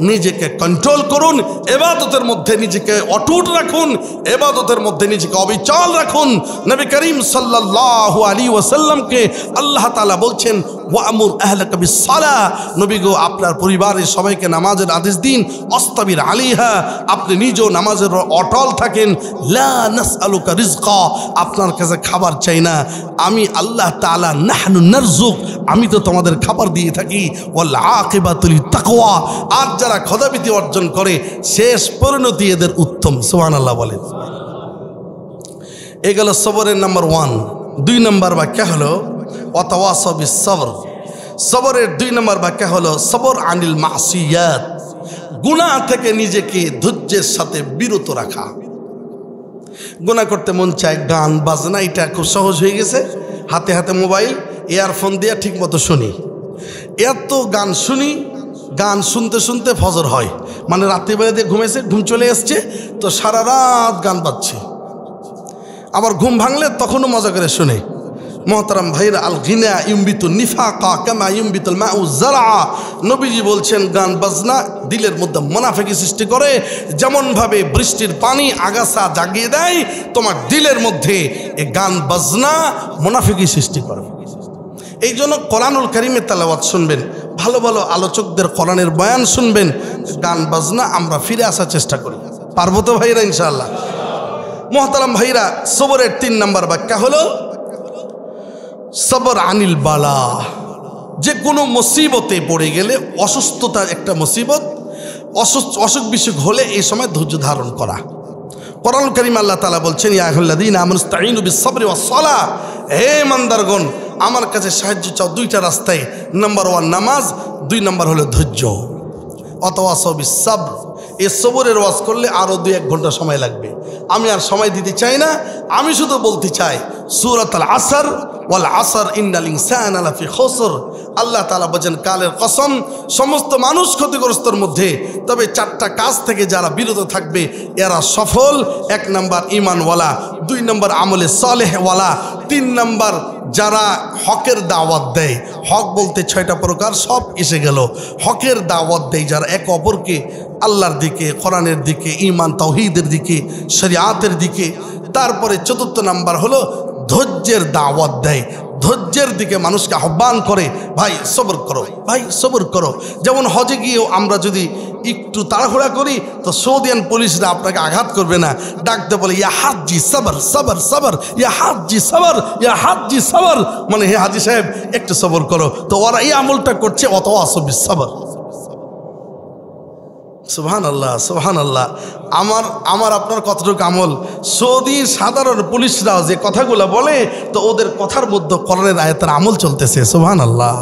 নিজেকে কন্ট্রোল করুন, ইবাদতের মধ্যে নিজেকে অটুট রাখুন, ইবাদতের মধ্যে নিজেকে অবিচল রাখুন। নবী করিম সাল্লাল্লাহু আলাইহি ওয়াসাল্লামকে আল্লাহ তাআলা বলছেন ওয়ামুর আহলাকা বিসসালাহ, নবী গো আপনার পরিবারের সবাইকে নামাজের আদেশ দিন, অস্তাবির আলাইহা, আপনি নিজেও নামাজের অটল থাকেন। লা নাসআলুকা রিজকা, আপনার কাছে খাবার চাই না, আমি আল্লাহ তাআলা নাহনু নারযুক, আমি তো তোমাদের খাবার দিয়ে থাকি। ওয়াল আকিবাতুল তাকওয়া, আর যারা খোদাভীতি অর্জন করে শেষ পরিণতি এদের উত্তম। সুবহানাল্লাহ বলেন। এই গেল সবরের নাম্বার 1। 2 নম্বর ব্যাখ্যা হলো ওয়াতাওয়াসাউ বিস-সবর। সবরের 2 নম্বর ব্যাখ্যা হলো সবর আনিল মাসিয়াত, গুনাহ থেকে নিজেকে ধৈর্যের সাথে বিরত রাখা। গুনাহ করতে মন চায়, গান বাজনা এটা খুব সহজ হয়ে গেছে, হাতে হাতে মোবাইল, ইয়ারফোন দিয়ে ঠিক মতো শুনি, এত গান শুনি, গান শুনতে শুনতে ফজর হয়, মানে রাত্রিবেলা দিয়ে ঘুমেছে, ঘুম চলে এসছে তো সারা রাত গান বাজছে, আবার ঘুম ভাঙলে তখনও মজা করে শুনে। মোহতারাম ভাইরা, আল গিনা ইউমবিতুন নিফাকা কামা ইউমবিতুল মাউ যারা, নবীজি বলছেন গান বাজনা দিলের মধ্যে মুনাফিকি সৃষ্টি করে, যেমনভাবে বৃষ্টির পানি আগাছা জাগিয়ে দেয়, তোমার দিলের মধ্যে এই গান বাজনা মুনাফিকি সৃষ্টি করে। এই জন্য কোরআনুল কারীমের তেলাওয়াত শুনবেন, ভালো ভালো আলোচকদের কোরআনের বয়ান শুনবেন, গান বাজনা আমরা ফিরে আসার চেষ্টা করি। পারবো তো ভাইরা ইনশাআল্লাহ? মোহতারাম ভাইরা, সবরের 3 নম্বর ব্যাখ্যা হলো সবর আনিল বালা, যে কোনো মুসিবতে পড়ে গেলে, অসুস্থতা একটা মুসিবত, অসুখ বিসুখ হলে এই সময় ধৈর্য ধারণ করা। কোরআনুল কারীম আল্লাহ তাআলা বলছেন ইয়া আইয়ুহাল্লাযীনা আমানু ইসতাঈনু বিস-সাবরি ওয়াস-সালাহ, হে ইমানদারগণ আমার কাছে সাহায্য চাও 2টা রাস্তায়, নাম্বার 1 নামাজ, 2 নম্বর হলো ধৈর্য। ওয়াতাওয়াসাউ বিস-সাবর, এই সবরের ওয়াজ করলে আরও 2-1 ঘন্টা সময় লাগবে, আমি আর সময় দিতে চাই না। আমি শুধু বলতে চাই সূরাতুল আসর ওয়াল আসর ইন্নাল ইনসানা লাফি খুসর, আল্লাহ তাআলা বলেন কালের কসম, সমস্ত মানুষ ক্ষতিগ্রস্তর মধ্যে, তবে 4টা কাজ থেকে যারা বিরত থাকবে এরা সফল। 1 নম্বর ঈমানওয়ালা, 2 নম্বর আমলে সালেহওয়ালা, 3 নম্বর যারা হকের দাওয়াত দেয়। হক বলতে 6টা প্রকার, সব এসে গেল। হকের দাওয়াত দেয় যারা একে অপরকে আল্লাহর দিকে, কোরআনের দিকে, ঈমান তাওহীদের দিকে, শরিয়াতের দিকে। তারপরে 4th নাম্বার হলো ধৈর্যের দাওয়াত দেয়, ধৈর্যের দিকে মানুষকে আহ্বান করে, ভাই সবর করো, ভাই সবর করো। যেমন হজে গিয়েও আমরা যদি একটু তাড়াহুড়া করি তো সৌদিয়ান পুলিশরা আপনাকে আঘাত করবে না, ডাকতে বলে ইয়া হাজি সবর সবর সবর, ইয়া হাজি সবর, ইয়া হাজি সবর, মানে হে হাজি সাহেব একটু সবর করো। তো ওরা এই আমলটা করছে ওয়াতাওয়াসাউ বিস-সাবর। সুবহানাল্লাহ সুবহানাল্লাহ। আমার আপনার কতটুকু আমল? সৌদি সাধারণ পুলিশরাও যে কথাগুলো বলে তো ওদের কথার মধ্যে কোরআনের আয়াতের আমল চলতেছে। সুবহানাল্লাহ।